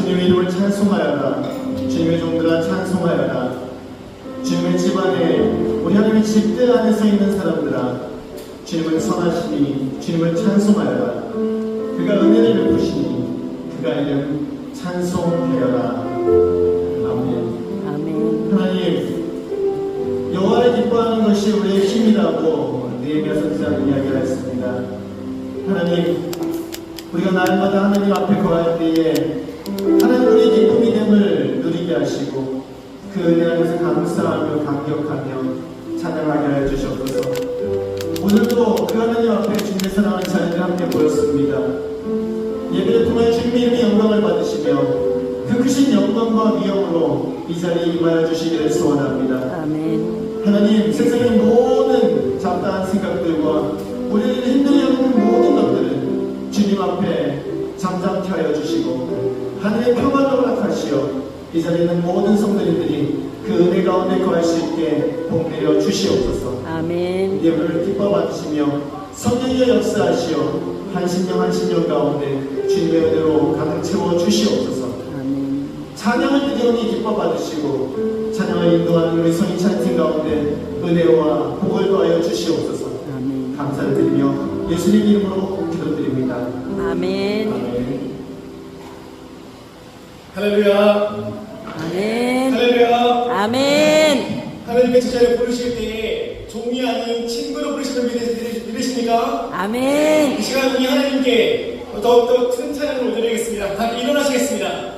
주님의 이름을 찬송하여라. 주님의 종들아 찬송하여라. 주님의 집안에 우리 하나님의 집들 안에서 있는 사람들아 주님은 선하시니 주님을 찬송하여라. 그가 은혜를 베푸시니 그가 이름 찬송하여라. 아멘. 하나님, 여호와를 기뻐하는 것이 우리의 힘이라고 느헤미야 선지자는 이야기하였습니다. 하나님, 우리가 날마다 하나님 앞에 거할 때에 하나님 우리의 기쁨이 됨을 누리게 하시고 그 은혜 안에서 감사하며 감격하며 찬양하게 하여 주시옵소서. 오늘도 그 하나님 앞에 주님의 사랑하는 자녀들 함께 보였습니다. 예배를 통하여 주님의 이름의 영광을 받으시며 그 크신 영광과 위엄으로 이 자리에 임하여 주시기를 소원합니다. 아멘. 하나님, 세상의 모든 잡다한 생각들과 우리를 힘들게 하는 모든 것들은 주님 앞에 잠잠케 하여 주시고 하늘의 평안을 허락하시어 이 자리에 있는 모든 성도님들이 그 은혜 가운데 거할 수 있게 복내려 주시옵소서. 아멘. 예배를 기뻐 받으시며 성령의 역사하시어 한신령 가운데 주님의 은혜로 가득 채워 주시옵소서. 아멘. 찬양을 드리오니 기뻐 받으시고 찬양을 인도하는 우리 성인찬 팀 가운데 은혜와 복을 더하여 주시옵소서. 아멘. 감사를 드리며 예수님 이름으로 기도드립니다. 아멘. 아멘. 할렐루야. 아멘. 할렐루야. 아멘. 하나님의 제자를 부르실 때에 종이 아닌 친구로 부르시는 믿으십니까? 아멘. 이 시간 우리 하나님께 더욱더 큰 찬양을 올려드리겠습니다. 다 일어나시겠습니다.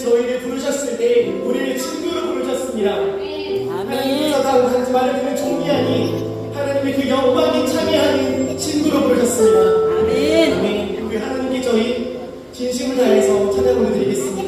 저희를 부르셨을 때 우리를 친구로 부르셨습니다. 하나님께서 아멘. 단지 말을 듣는 종이 아닌 하나님의 그 영광이 참여하는 친구로 부르셨습니다. 아멘. 아멘. 우리 하나님께 저희 진심을 다해서 찬양 올려드리겠습니다.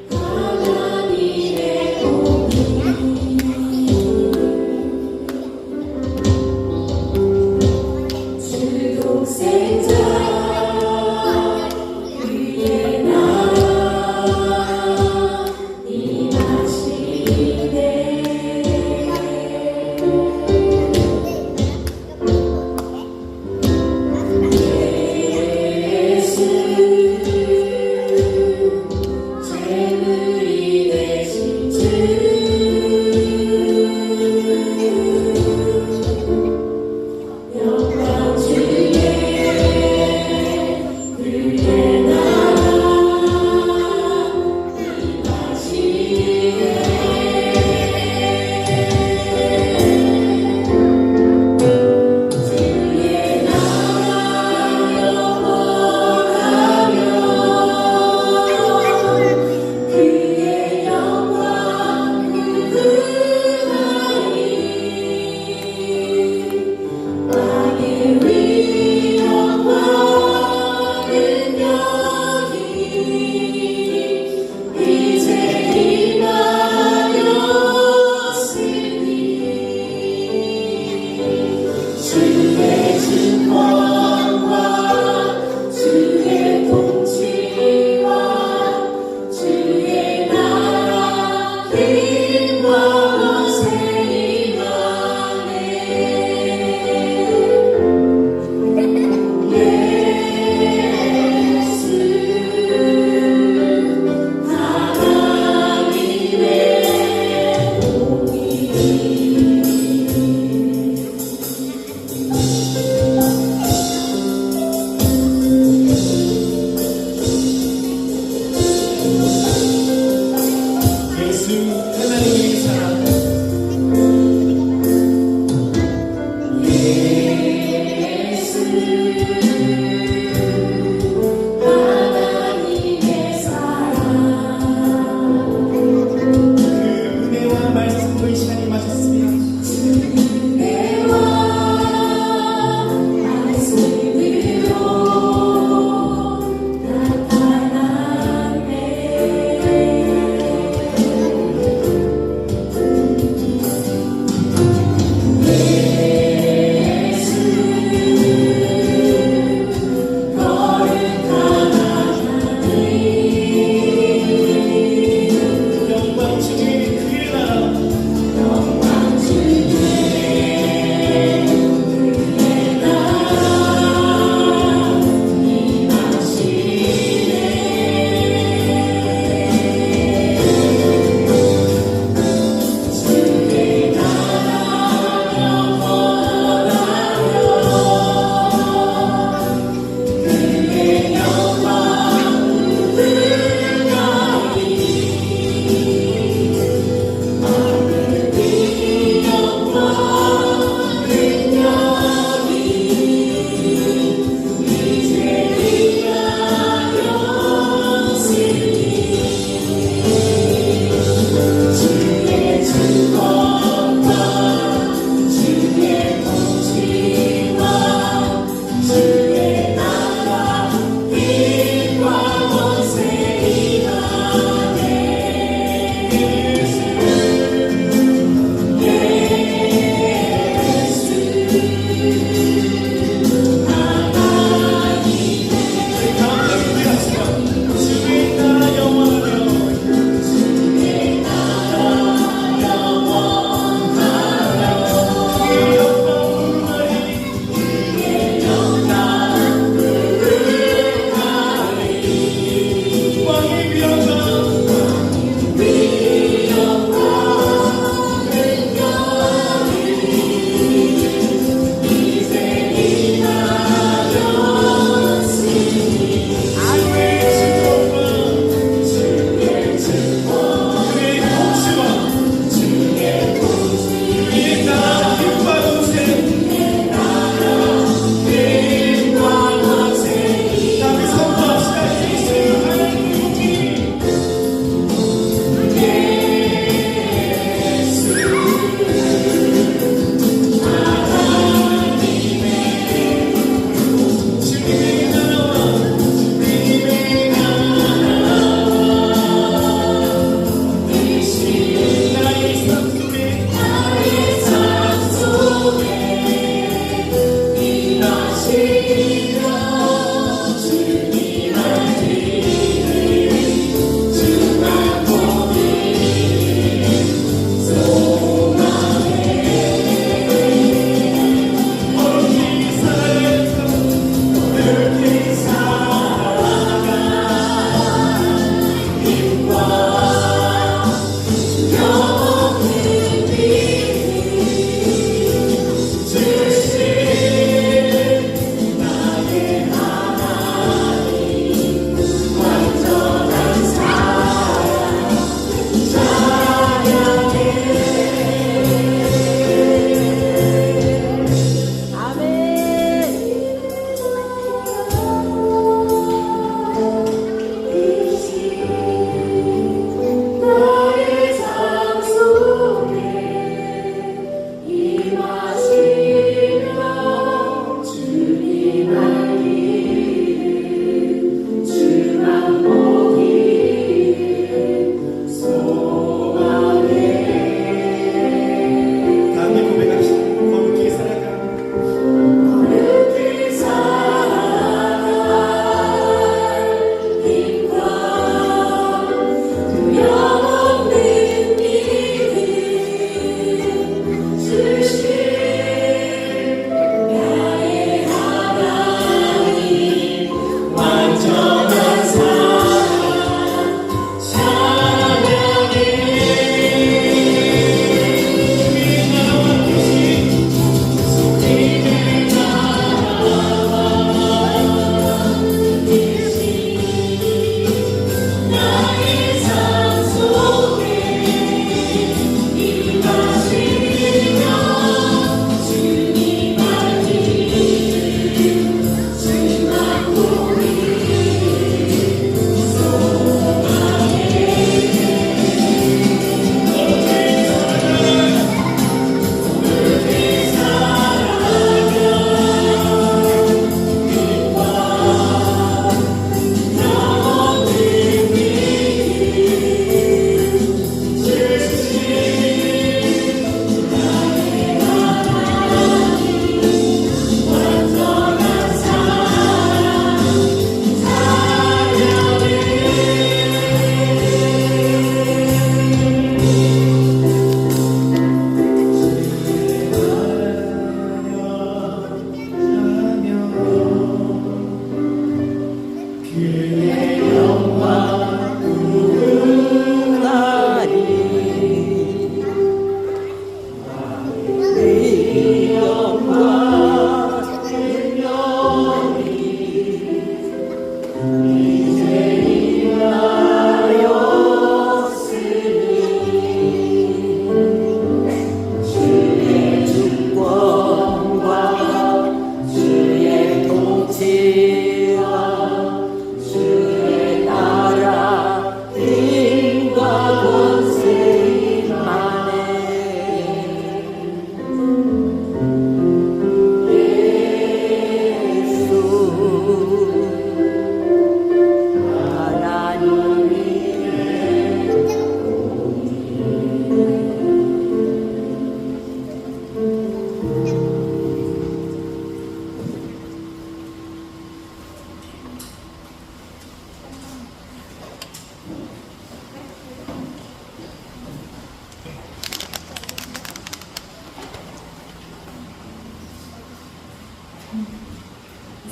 하나님의 공의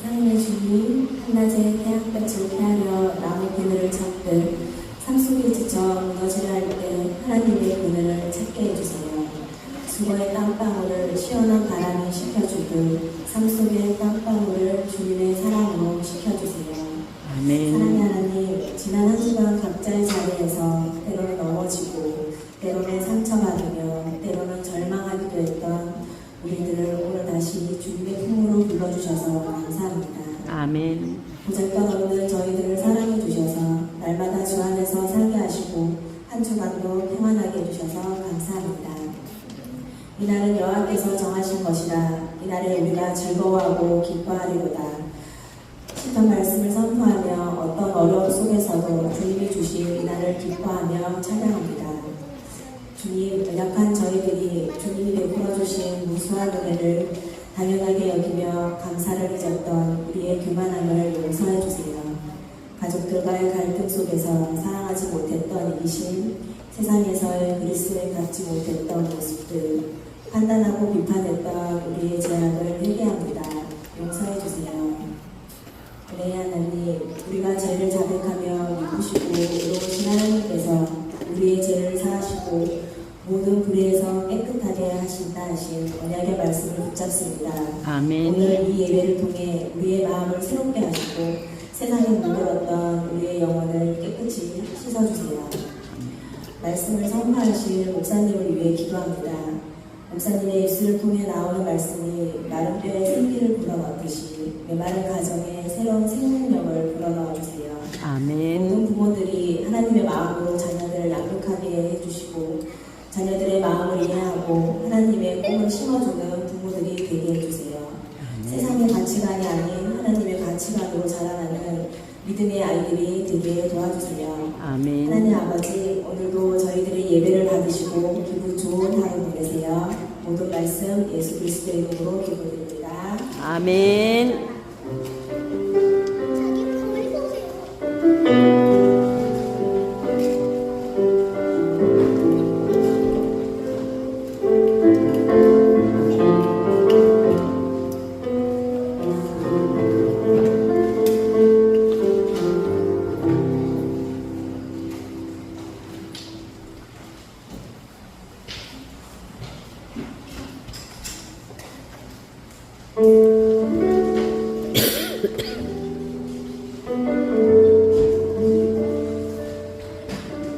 사랑의 주님, 한낮에 태양볕을 피하며 나무 그늘을 찾듯 삶 속에 지쳐 무너지려 할 때 하나님의 그늘을 찾게 해주세요. 수고의 땀방울을 시원한 바람이 식혀주듯 삶 속의 땀방울을 주님의 사랑으로 식혀주세요. 아멘. 사랑의 하나님, 지난 한 주간 각자의 자리에서 때로는 넘어지고 때로는 상처받으며 때로는 절망하기도 했던 우리들을 오늘 다시 주님의 품으로 불러주셔서 감사합니다. 아멘. 보잘것없는 저희들을 사랑해 주셔서 날마다 주 안에서 살게 하시고 한 주간도 평안하게 해주셔서 감사합니다. 이날은 여호와께서 정하신 것이라 이날에 우리가 즐거워하고 기뻐하리로다. 시편 말씀을 선포하며 어떤 어려움 속에서도 주님이 주신 이날을 기뻐하며 찬양합니다. 주님, 연약한 저희들이 주님이 베풀어 주신 무수한 은혜를 당연하게 여기며 감사를 잊었던 우리의 교만함을 용서해 주세요. 가족들과의 갈등 속에서 사랑하지 못했던 이기심, 세상에서의 그리스도에 갖지 못했던 모습들, 판단하고 비판했던 우리의 죄악을 회개합니다. 용서해 주세요. 은혜의 하나님, 우리가 죄를 자백하며 믿으시고 의로우신 하나님께서 우리의 죄를 사하시고 모든 불의에서 깨끗하게 하신다 하신 언약의 말씀을 붙잡습니다. 아멘. 오늘 이 예배를 통해 우리의 마음을 새롭게 하시고 세상에 물들었던 우리의 영혼을 깨끗이 씻어주세요. 말씀을 선포하실 목사님을 위해 기도합니다. 목사님의 입술을 통해 나오는 말씀이 마른 뼈에 생기를 불어넣듯이 메마른 가정에 새로운 생명력을 불어넣어주세요. 아멘. 모든 부모들이 하나님의 마음으로 자녀들을 양육하게 해주시고 자녀들의 마음을 이해하고 하나님의 꿈을 심어주는 부모들이 되게 해주세요. 세상의 가치관이 아닌 하나님의 가치관으로 자라나는 믿음의 아이들이 되게 도와주세요. 아멘. 하나님 아버지, 오늘도 저희들의 예배를 받으시고 기분 좋은 하루 보내세요. 모든 말씀 예수 그리스도의 이름으로 기도드립니다. 아멘.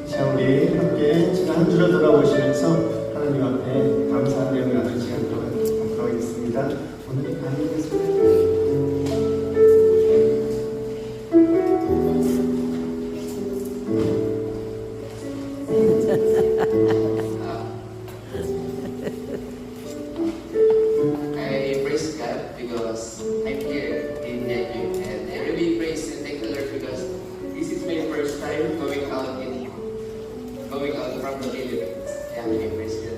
자, 우리 함께 지난 한 주를 돌아보시면서 하나님 앞에 감사한 내용을 나눌 시간 갖도록 하겠습니다. 오늘 강의겠습니다. I praise God because I'm here in Jeju, and I really praise and thank the Lord because this is my first time going out from the Philippines. Yeah, I praise God.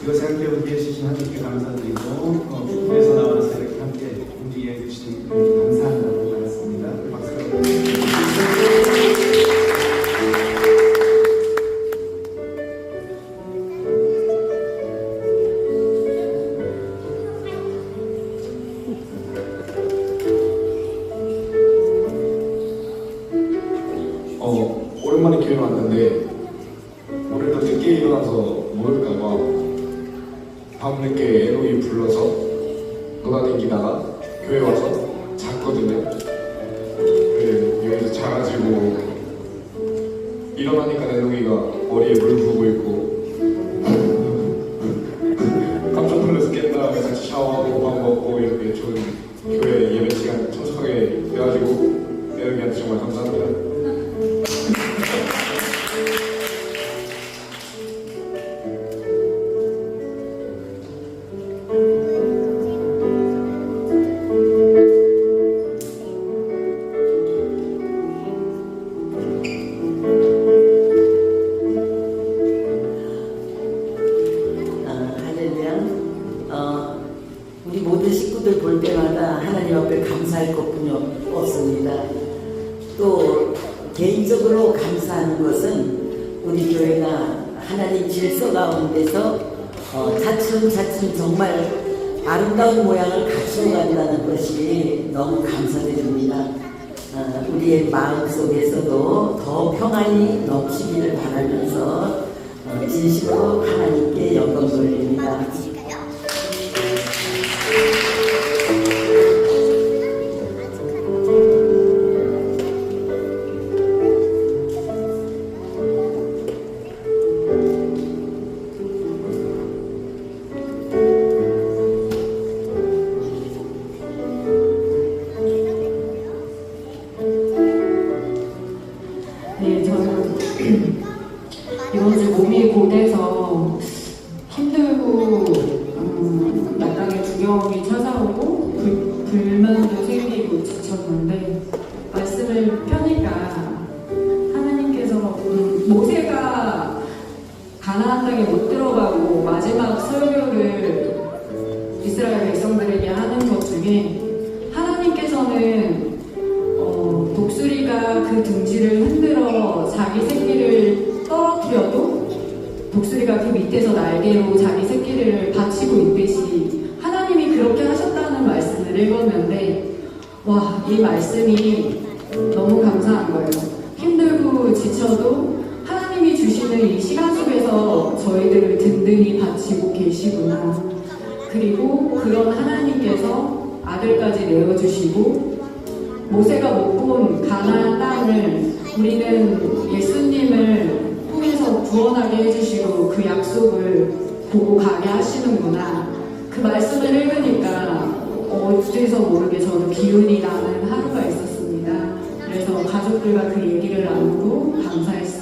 이것을 함께 우리에게 주신 하나님께 감사드리고 교회에서 나와서 이렇게 함께 우리에게 주신 감사한다고 말했습니다. 박수. 오랜만에 교회 왔는데 오늘도 늦게 일어나서 모일까봐 밤늦게 에로이 불러서 놀아다니다가 교회 와서 잤거든요. 여기서 자가지고 일어나니까 에로이가 머리에 물 부고 있고 깜짝 놀라서 깬 다음에 같이 샤워하고 밥 먹고 이렇게 좋은 교회 예배 시간 참석하게 돼가지고 에로이한테 정말 감사합니다. 할렐루야. 우리 모든 식구들 볼 때마다 하나님 앞에 감사할 것뿐이 없습니다. 또 개인적으로 감사하는 것은 우리 교회가 하나님 질서 가운데서 차츰차츰 정말 아름다운 모양을 갖춰간다는 것이 너무 감사드립니다. 우리의 마음 속에서도 더 평안이 넘치기를 바라면서 진심으로 하나님께 영광 돌립니다. 네, 저는 이번 주 몸이 고돼서 힘들고 약간의 두려움이 찾아오고 불만도 생기고 지쳤는데 말씀을 펴니까 하나님께서 모세가 가나안 땅에 못 들어가고 마지막 설교를 이스라엘 백성들에게 하는 것 중에 하나님께서는 독수리가 그 둥지를 흔들어 자기 새끼를 떨어뜨려도 독수리가 그 밑에서 날개로 자기 새끼를 받치고 있듯이 하나님이 그렇게 하셨다는 말씀을 읽었는데 와, 이 말씀이 너무 감사한 거예요. 힘들고 지쳐도 하나님이 주시는 이 시간 속에서 저희들을 든든히 받치고 계시구나. 그리고 그런 하나님께서 아들까지 내어주시고 모세가 못 본 가나안 땅을 우리는 예수님을 통해서 구원하게 해주시고 그 약속을 보고 가게 하시는구나. 그 말씀을 읽으니까 어디서 모르게 저도 기운이 나는 하루가 있었습니다. 그래서 가족들과 그 얘기를 나누고 감사했습니다.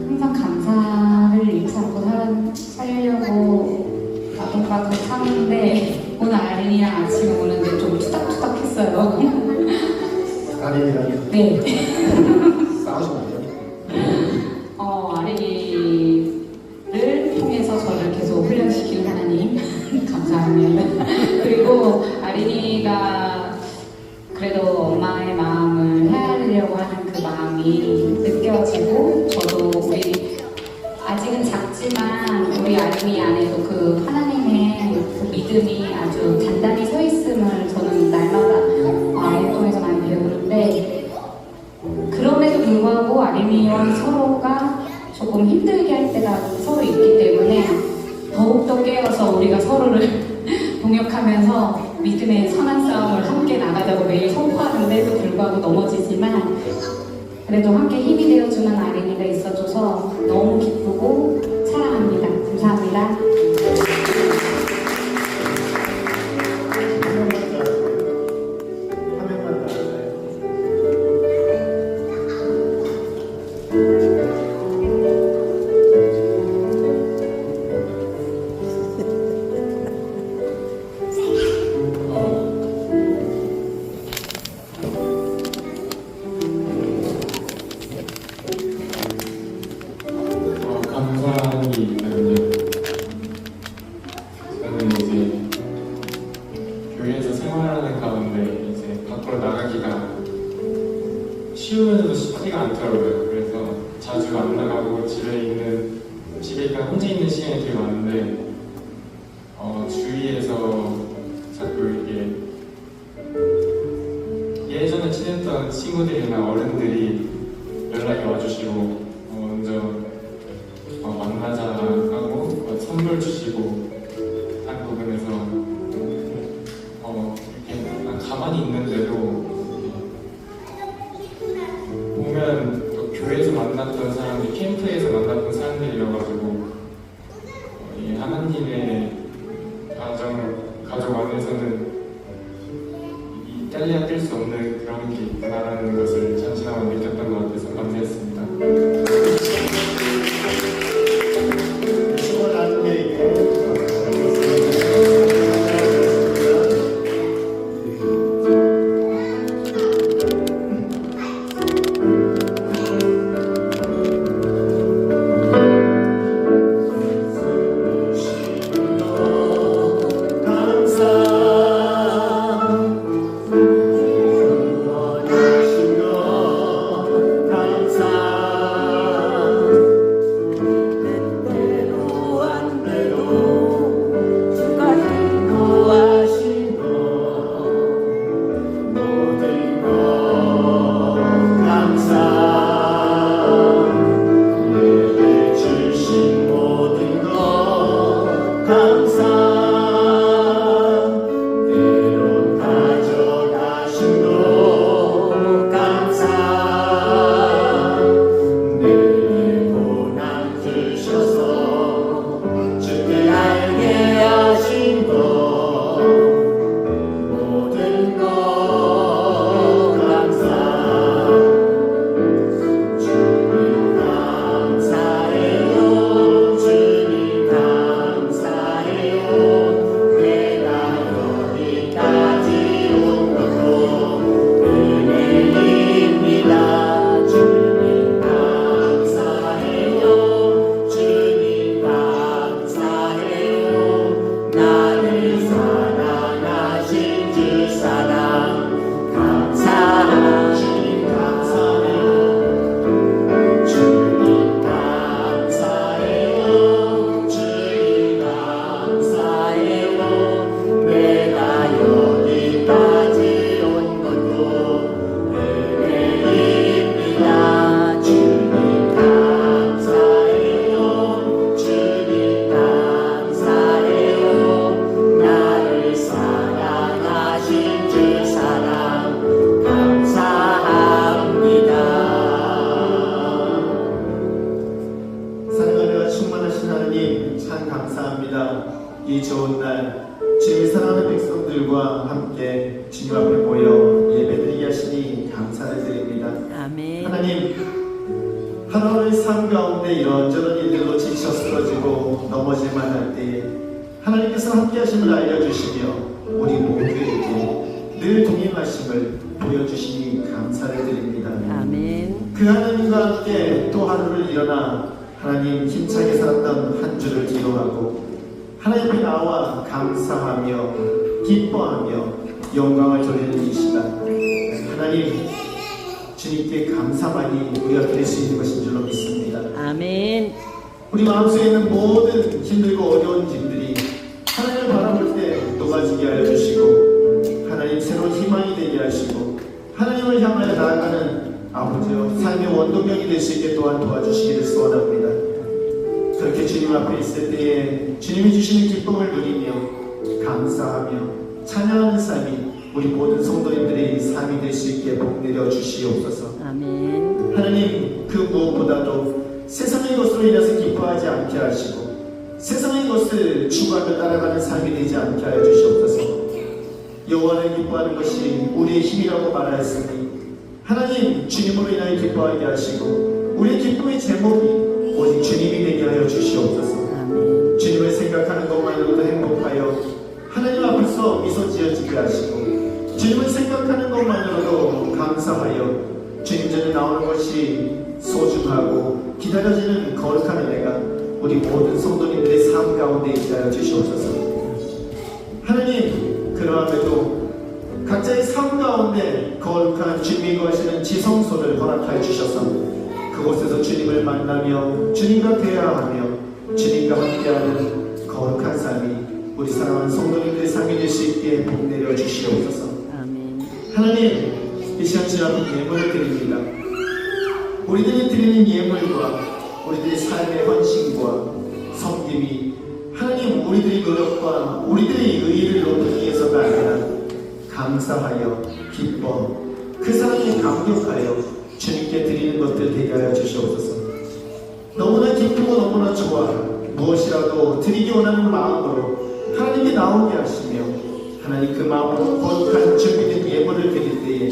항상 감사를 잃지 않고 살려고 나도 사는데 오늘 아린이랑 아침에 오는데 좀 투닥투닥했어요. 아린이랑 네. 싸우셨나요? 아린이를 통해서 저를 계속 훈련시키는 하나님 감사합니다. 그리고 아린이가 그래도 엄마의 마음을 헤아리려고 하는 그 마음이 느껴지고 저도 우리 아직은 작지만 우리 아린이 안에도 그 하나님의 그 믿음이 아주 단단히 서 있음을 저는 날마다 아이를 통해서 많이 배우는데 그럼에도 불구하고 아린이와 서로가 조금 힘들게 할 때가 서로 있기 때문에 더욱더 깨어서 우리가 서로를 동역하면서 믿음의 선한 싸움을 함께 나가자고 매일 선포하는데도 불구하고 넘어지지만 그래도 함께 힘이 되어주는 아린이가 있어줘서 너무 기쁘고 사랑합니다. 감사합니다. 한 명만 더 할까요? 나가고 집에 그냥 혼자 있는 시간이 되게 많은데 주위에서 자꾸 이게 예전에 친했던 친구들이나 어른들이 연락이 와주시고 먼저 만나자 하고 선물 주시고 한 부분에서 이렇게 그냥 가만히 있는데도 보면 또 교회에서 만났던 사람들, 캠프에서 만났던 사람들이어가지고 이 하나님의 가족 안에서는 이 뗄래야 뗄 수 없는 그런 게 있구나라는 것을 잠시나마 느꼈던 것 같아서 감사했습니다. 수고 나누게 이 좋은 날 주님의 사랑하는 백성들과 함께 주님 앞에 모여 예배드리게 하시니 감사를 드립니다. 아멘. 하나님, 하나님의 삶 가운데 이런저런 일들로 지쳐 쓰러지고 넘어질만 할 때에 하나님께서 함께 하심을 알려주시며 우리 모두에게 늘 동행하심을 보여주시니 감사를 드립니다. 아멘. 그 하나님과 함께 또 하루를 일어나 하나님 힘차게 살았던 한 주를 기도하고 하나님 앞에 나와 감사하며 기뻐하며 영광을 돌리는 이 시간, 하나님 주님께 감사만이 우리가 드릴 수 있는 것인 줄로 믿습니다. 아멘. 우리 마음속에 있는 모든 힘들고 어려운 짐들이 하나님을 바라볼 때 녹아지게 하여 주시고 하나님 새로운 희망이 되게 하시고 하나님을 향하여 나아가는 아버지여 삶의 원동력이 될 수 있게 또한 도와주시기를 소원합니다. 그렇게 주님 앞에 있을 때에 주님이 주시는 기쁨을 누리며 감사하며 찬양하는 삶이 우리 모든 성도님들의 삶이 될 수 있게 복 내려 주시옵소서. 아멘. 하나님, 그 무엇보다도 세상의 것으로 인해서 기뻐하지 않게 하시고 세상의 것을 추구하며 따라가는 삶이 되지 않게 하여 주시옵소서. 여호와를 기뻐하는 것이 우리의 힘이라고 말하였으니 하나님, 주님으로 인하여 기뻐하게 하시고 우리의 기쁨의 제목이 오직 주님이 되게 하여 주시옵소서. 아멘. 주님을 생각하는 것만으로도 행복하여 하나님 앞에서 미소 지어지게 하시고 주님을 생각하는 것만으로도 감사하여 주님 전에 나오는 것이 소중하고 기다려지는 거룩한 은혜가 우리 모든 성도님들의 삶 가운데 있게 하여 주시옵소서. 하나님, 그러함에도 각자의 삶 가운데 거룩한 주님이 거하시는 지성소를 허락하여 주셔서 그곳에서 주님을 만나며 주님과 대화하며 주님과 함께하는 거룩한 삶이 우리 사랑하는 성도님들의 삶이 될 수 있게 복 내려 주시옵소서. 아멘. 하나님, 이 시간 주 앞에 예물을 드립니다. 우리들이 드리는 예물과 우리들의 삶의 헌신과 섬김이 하나님 우리들의 노력과 우리들의 의의를 놓기 위해서가 아니라 감사하여 기뻐 그 사랑에 감격하여 주님께 드리는 것들 되게 하여 주시옵소서. 너무나 기쁘고 너무나 좋아 무엇이라도 드리기 원하는 마음으로 하나님께 나오게 하시며 하나님 그 마음으로 거룩한 준비된 예물을 드릴 때에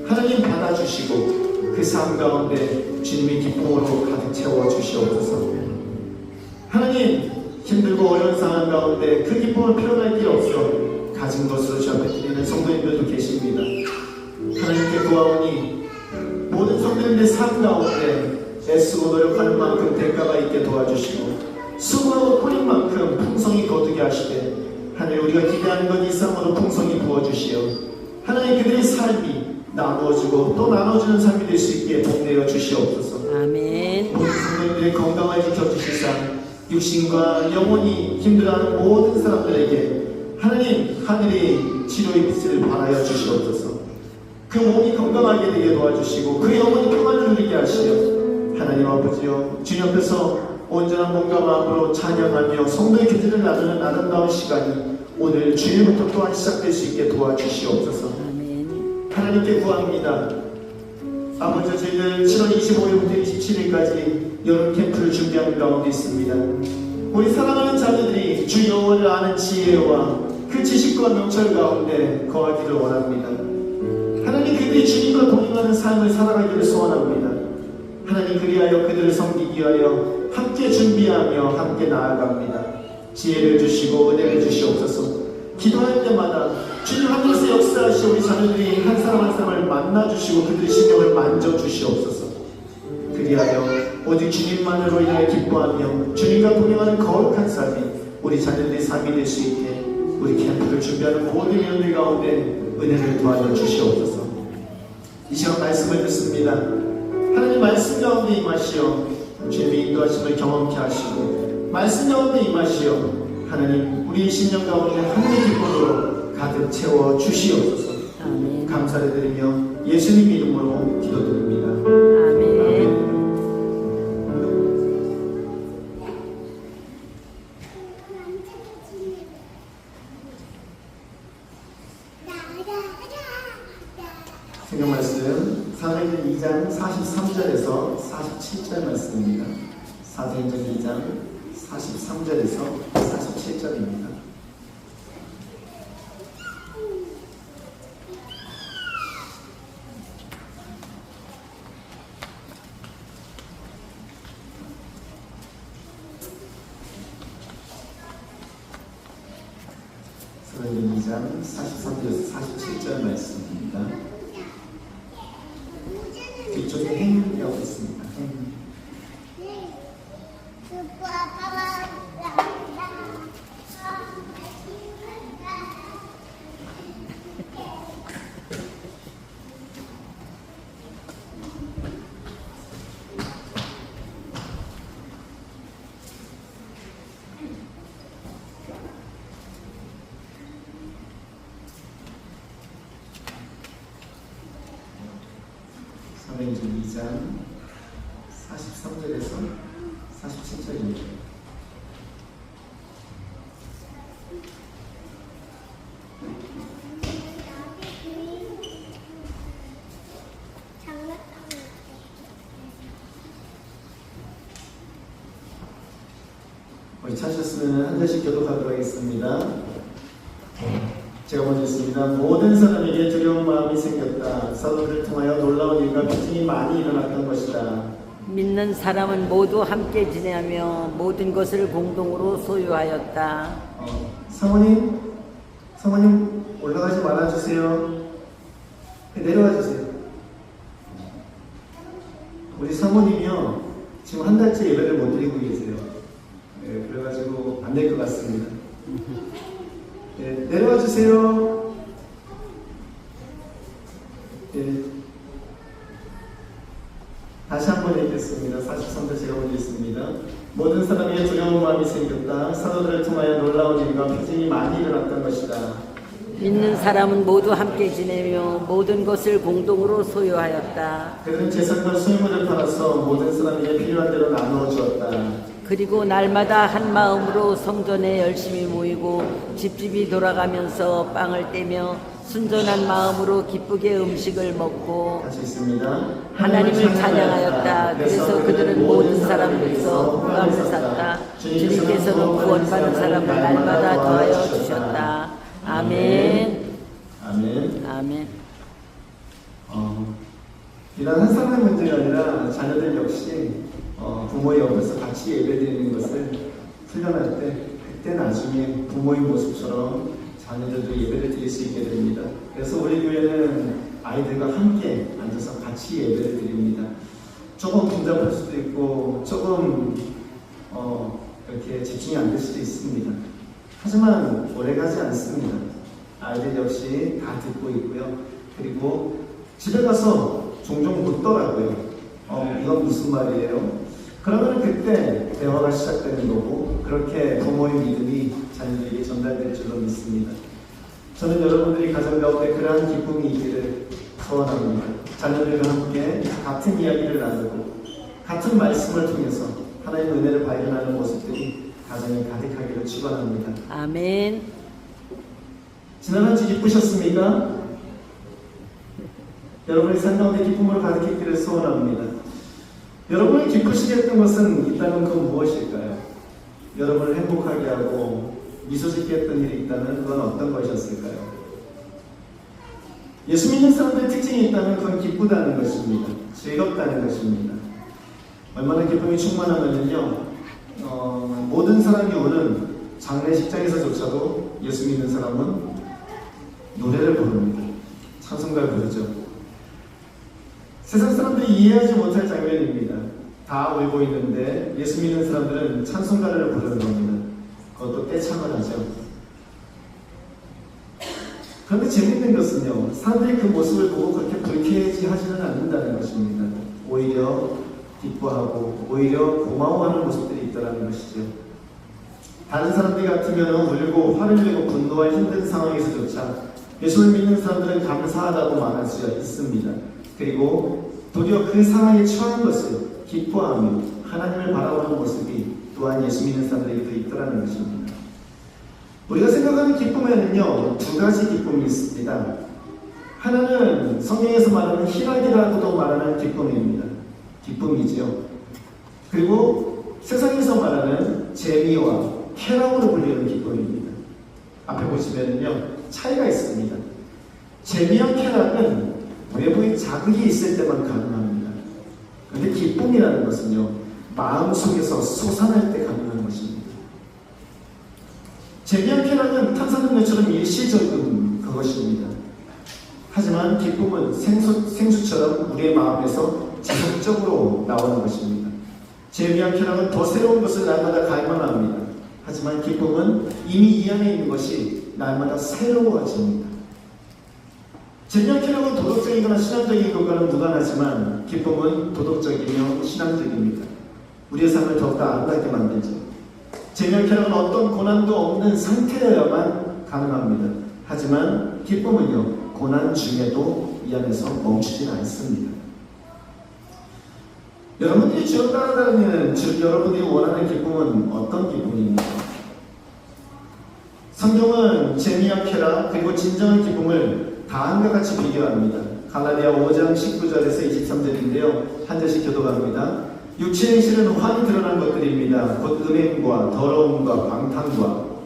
하나님 받아주시고 그 삶 가운데 주님의 기쁨으로 가득 채워 주시옵소서. 하나님 힘들고 어려운 상황 가운데 그 기쁨을 표현할 길 없어 가진 것으로 주 앞에 드리는 성도님들도 계십니다. 하나님께 구하오니 모든 성도님들의 삶 가운데 애쓰고 노력하는 만큼 대가가 있게 도와주시고 수고하고 뿌린 만큼 풍성히 거두게 하시되 하나님 우리가 기대하는 것 이상으로 풍성히 부어주시어 하나님 그들의 삶이 나누어주고 또 나눠주는 삶이 될 수 있게 복 내어 주시옵소서. 아멘. 모든 성도님들의 건강을 지켜주시사 육신과 영혼이 힘들어하는 모든 사람들에게 하나님 하늘의 치료의 빛을 발하여 주시옵소서. 그 몸이 건강하게 되게 도와주시고 그 영혼이 평안을 누리게 하시어 하나님 아버지여 주님 앞에서 온전한 몸과 마음으로 찬양하며 성도의 교제를 나누는 아름다운 시간이 오늘 주일부터 또한 시작될 수 있게 도와주시옵소서. 아멘. 하나님께 구합니다. 아버지 저희들 7월 25일부터 27일까지 여름 캠프를 준비하는 가운데 있습니다. 우리 사랑하는 자녀들이 주 여호와를 아는 지혜와 그 지식과 명철 가운데 거하기를 원합니다. 하나님 그들이 주님과 동행하는 삶을 살아가기를 소원합니다. 하나님 그리하여 그들을 섬기기 위하여 함께 준비하며 함께 나아갑니다. 지혜를 주시고 은혜를 주시옵소서. 기도할 때마다 주님 하늘에서 역사하시오 우리 자녀들이 한 사람 한 사람을 만나주시고 그들의 심령을 만져주시옵소서. 그리하여 오직 주님만으로 인하여 기뻐하며 주님과 동행하는 거룩한 삶이 우리 자녀들의 삶이 될 수 있게 우리 캠프를 준비하는 모든 인원들 가운데 은혜를 도와줘 주시옵소서. 이 시간 말씀을 듣습니다. 하나님 말씀 가운데 임하시어 주님의 인도하심을 경험케 하시고 말씀 가운데 임하시어 하나님 우리의 심령 가운데 하늘의 기쁨으로 가득 채워 주시옵소서. 아멘. 감사를 드리며 예수님 이름으로 기도드립니다. 아멘. 성경 말씀 사도행전 2장 43절에서 47절 말씀입니다. 사도행전 2장 43절에서 47절입니다. 사도행전 2장 43절에서 47절 말씀입니다. 뒤쪽에 행이라고 있습니다. 행. 사도행전 2장 43절에서 47절입니다. 우리 찾으셨으면 한 절씩 교독하도록 하겠습니다. 제가 먼저 있습니다. 모든 사람에게 두려운 마음이 생겼다. 사도들을 통하여 놀라운 일과 비징이 많이 일어났던 것이다. 믿는 사람은 모두 함께 지내며 모든 것을 공동으로 소유하였다. 사모님 올라가지 말아주세요. 내려와 주세요. 우리 사모님이요 지금 한 달째 예배를 못 드리고 계세요. 네, 그래가지고 안 될 것 같습니다. 네, 내려와 주세요. 네. 다시 한번 읽겠습니다. 있습니다. 모든 사람에게 두려운 마음이 생겼다. 사도들을 통하여 놀라운 일과 표징이 많이 일어났던 것이다. 믿는 사람은 모두 함께 지내며 모든 것을 공동으로 소유하였다. 그들은 재산과 소유물을 팔아서 모든 사람에게 필요한 대로 나누어 주었다. 그리고 날마다 한 마음으로 성전에 열심히 모이고 집집이 돌아가면서 빵을 떼며 순전한 마음으로 기쁘게 음식을 먹고 같이 있습니다. 하나님을 찬양하였다. 그래서 그들은 모든 사람들에서 호감을 샀다. 주님께서는 구원받는 사람을 날마다 더하여 주셨다. 아멘. 아멘. 아멘. 비단 한 사람의 문제가 아니라 자녀들 역시 부모의 옆에서 같이 예배드리는 것을 훈련할 때 그때 나중에 부모의 모습처럼 자녀들도 예배를 드릴 수 있게 됩니다. 그래서 우리 교회는 아이들과 함께 앉아서 같이 예배를 드립니다. 조금 복잡할 수도 있고 조금 이렇게 집중이 안 될 수도 있습니다. 하지만 오래가지 않습니다. 아이들 역시 다 듣고 있고요. 그리고 집에 가서 종종 묻더라고요. 이건 무슨 말이에요? 그러면 그때 대화가 시작되는 거고 그렇게 부모의 믿음이 자녀들에게 전달될 줄로 믿습니다. 저는 여러분들이 가정 가운데 그러한 기쁨이 있기를 소원합니다. 자녀들과 함께 같은 이야기를 나누고 같은 말씀을 통해서 하나님의 은혜를 발견하는 모습들이 가정에 가득하기를 축원합니다. 아멘. 지난 한 주 기쁘셨습니까? 여러분의 삶 가운데 기쁨으로 가득했기를 소원합니다. 여러분이 기쁘시게 했던 것은 있다면 그건 무엇일까요? 여러분을 행복하게 하고 미소 짓게 했던 일이 있다면 그건 어떤 것이었을까요? 예수 믿는 사람들의 특징이 있다면 그건 기쁘다는 것입니다. 즐겁다는 것입니다. 얼마나 기쁨이 충만하면요, 모든 사람이 오는 장례식장에서조차도 예수 믿는 사람은 노래를 부릅니다. 찬송가를 부르죠. 세상 사람들이 이해하지 못할 장면입니다. 다 울고 있는데 예수 믿는 사람들은 찬송가를 부르는 겁니다. 그것도 떼창을 하죠. 그런데 재밌는 것은요, 사람들이 그 모습을 보고 그렇게 불쾌해하지는 않는다는 것입니다. 오히려 기뻐하고 오히려 고마워하는 모습들이 있다는 것이죠. 다른 사람들이 같으면 울고 화를 내고 분노할 힘든 상황에서조차 예수를 믿는 사람들은 감사하다고 말할 수 있습니다. 그리고 도리어 그 상황에 처한 것을 기뻐하며 하나님을 바라보는 모습이 또한 예수 믿는 사람들에게도 있더라는 것입니다. 우리가 생각하는 기쁨에는요, 두 가지 기쁨이 있습니다. 하나는 성경에서 말하는 희락이라고도 말하는 기쁨입니다. 기쁨이지요. 그리고 세상에서 말하는 재미와 쾌락으로 불리는 기쁨입니다. 앞에 보시면요, 차이가 있습니다. 재미와 쾌락은 외부의 자극이 있을 때만 가능합니다. 그런데 기쁨이라는 것은요, 마음속에서 솟아날 때 가능한 것입니다. 재미와 쾌락은 탄산음료처럼 일시적인 그것입니다. 하지만 기쁨은 생수처럼 우리의 마음에서 지속적으로 나오는 것입니다. 재미와 쾌락은 더 새로운 것을 날마다 갈망합니다. 하지만 기쁨은 이미 이 안에 있는 것이 날마다 새로워집니다. 재미와 쾌락은 도덕적이거나 신앙적인 것과는 무관하지만 기쁨은 도덕적이며 신앙적입니다. 우리의 삶을 더욱더 아름답게 만들죠. 재미와 쾌락은 어떤 고난도 없는 상태여야만 가능합니다. 하지만 기쁨은요, 고난 중에도 이 안에서 멈추지 않습니다. 여러분들이 주어 따라다니는, 즉 여러분들이 원하는 기쁨은 어떤 기쁨입니까? 성경은 재미와 쾌락 그리고 진정한 기쁨을 다음과 같이 비교합니다. 갈라디아 5장 19절에서 23절인데요. 한 절씩 교독합니다. 육체의 행실은 환히 드러난 것들입니다. 곧 음행과 더러움과 방탕과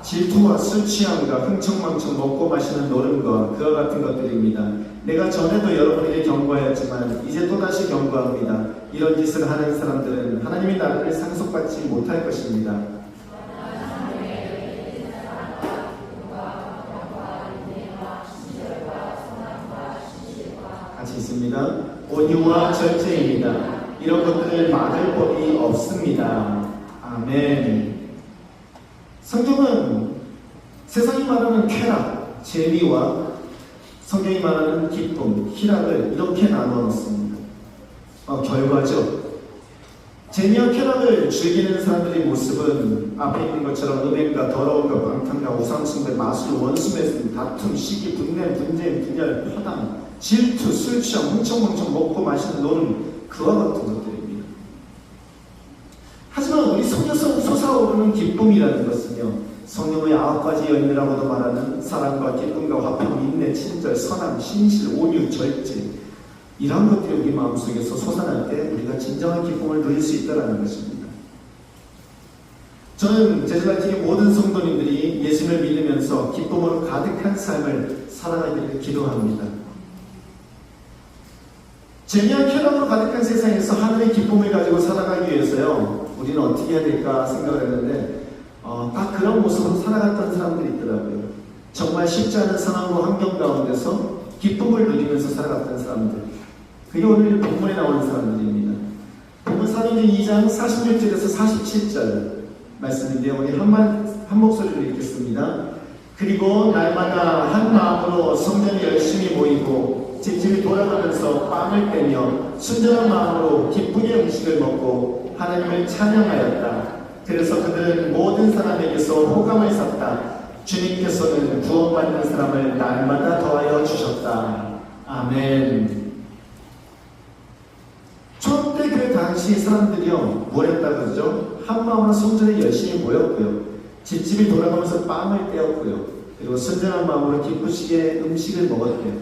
질투와 술 취함과 흥청망청 먹고 마시는 노름과 그와 같은 것들입니다. 내가 전에도 여러분에게 경고하였지만 이제 또다시 경고합니다. 이런 짓을 하는 사람들은 하나님의 나라를 상속받지 못할 것입니다. 같이 있습니다. 온유와 절제입니다. 이런 것들을 막을 법이 없습니다. 아멘. 성경은 세상이 말하는 쾌락, 재미와 성경이 말하는 기쁨, 희락을 이렇게 나누어 놓습니다. 결과죠. 재미와 쾌락을 즐기는 사람들의 모습은 앞에 있는 것처럼 음행과 더러움과 방탕과 우상숭배, 마술, 원수매술, 다툼, 시기, 분냄, 분쟁, 분열, 화당, 질투, 술 취함, 뭉청뭉청 먹고 마시는 노는 그와 같은 것들입니다. 하지만 우리 속에서 솟아오르는 기쁨이라는 것은요, 성령의 9가지 열매라고도 말하는 사랑과 기쁨과 화평, 인내, 친절, 선함, 신실, 온유, 절제, 이런 것들이 우리 마음속에서 솟아날 때 우리가 진정한 기쁨을 누릴 수 있다는 것입니다. 저는 제주갈틱의 모든 성도님들이 예수를 믿으면서 기쁨으로 가득한 삶을 살아가기를 기도합니다. 재미와 쾌락으로 가득한 세상에서 하늘의 기쁨을 가지고 살아가기 위해서요, 우리는 어떻게 해야 될까 생각을 했는데 딱 그런 모습으로 살아갔던 사람들이 있더라고요. 정말 쉽지 않은 상황과 환경 가운데서 기쁨을 누리면서 살아갔던 사람들, 그게 오늘 본문에 나오는 사람들입니다. 본문 사도행전 2장 46절에서 47절 말씀인데요, 우리 한 목소리로 읽겠습니다. 그리고 날마다 한 마음으로 성전에 열심히 모이고 집집이 돌아가면서 빵을 떼며 순전한 마음으로 기쁘게 음식을 먹고 하나님을 찬양하였다. 그래서 그들은 모든 사람에게서 호감을 샀다. 주님께서는 구원받는 사람을 날마다 더하여 주셨다. 아멘. 초대 그 당시 사람들이요, 뭘 했다 그러죠? 한 마음으로 성전에 열심히 모였고요, 집집이 돌아가면서 빵을 떼었고요, 그리고 순전한 마음으로 기쁘시게 음식을 먹었대요.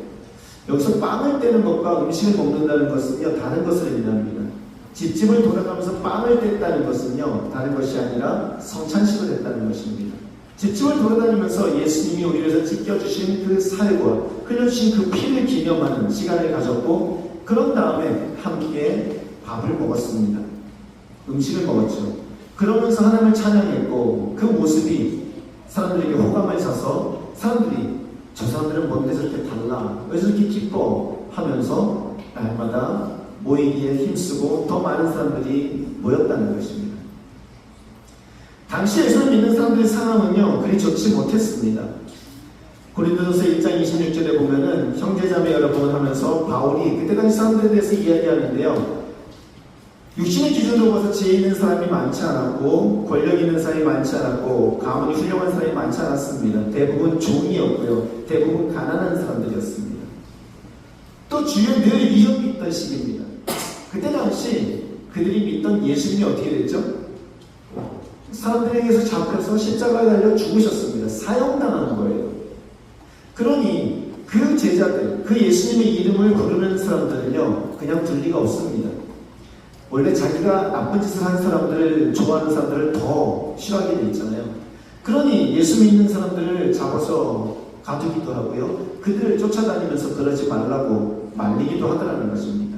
여기서 빵을 떼는 것과 음식을 먹는다는 것은요, 다른 것을 의미합니다. 집집을 돌아가면서 빵을 뗐다는 것은요, 다른 것이 아니라 성찬식을 했다는 것입니다. 집집을 돌아다니면서 예수님이 우리를 위해서 찢겨주신 그 살과 흘려주신 그 피를 기념하는 시간을 가졌고, 그런 다음에 함께 밥을 먹었습니다. 음식을 먹었죠. 그러면서 하나님을 찬양했고, 그 모습이 사람들에게 호감을 사서 사람들이 저 사람들은 뭔데 저렇게 달라, 왜 저렇게 기뻐 하면서 날마다 모이기에 힘쓰고 더 많은 사람들이 모였다는 것입니다. 당시 예수를 믿는 사람들의 상황은요, 그리 좋지 못했습니다. 고린도전서 1장 26절에 보면은 형제자매 여러분 하면서 바울이 그때 당시 사람들에 대해서 이야기하는데요, 육신의 기준으로 봐서 지혜 있는 사람이 많지 않았고, 권력 있는 사람이 많지 않았고, 가문이 훌륭한 사람이 많지 않았습니다. 대부분 종이었고요, 대부분 가난한 사람들이었습니다. 또 주변 늘 위협이 있던 시기입니다. 그때 당시 그들이 믿던 예수님이 어떻게 됐죠? 사람들에게서 잡혀서 십자가에 달려 죽으셨습니다. 사형당한 거예요. 그러니 그 제자들, 그 예수님의 이름을 부르는 사람들은요, 그냥 둘 리가 없습니다. 원래 자기가 나쁜 짓을 한 사람들을, 좋아하는 사람들을 더 싫어하게 돼 있잖아요. 그러니 예수 믿는 사람들을 잡아서 가두기도 하고요, 그들을 쫓아다니면서 그러지 말라고 말리기도 하더라는 것입니다.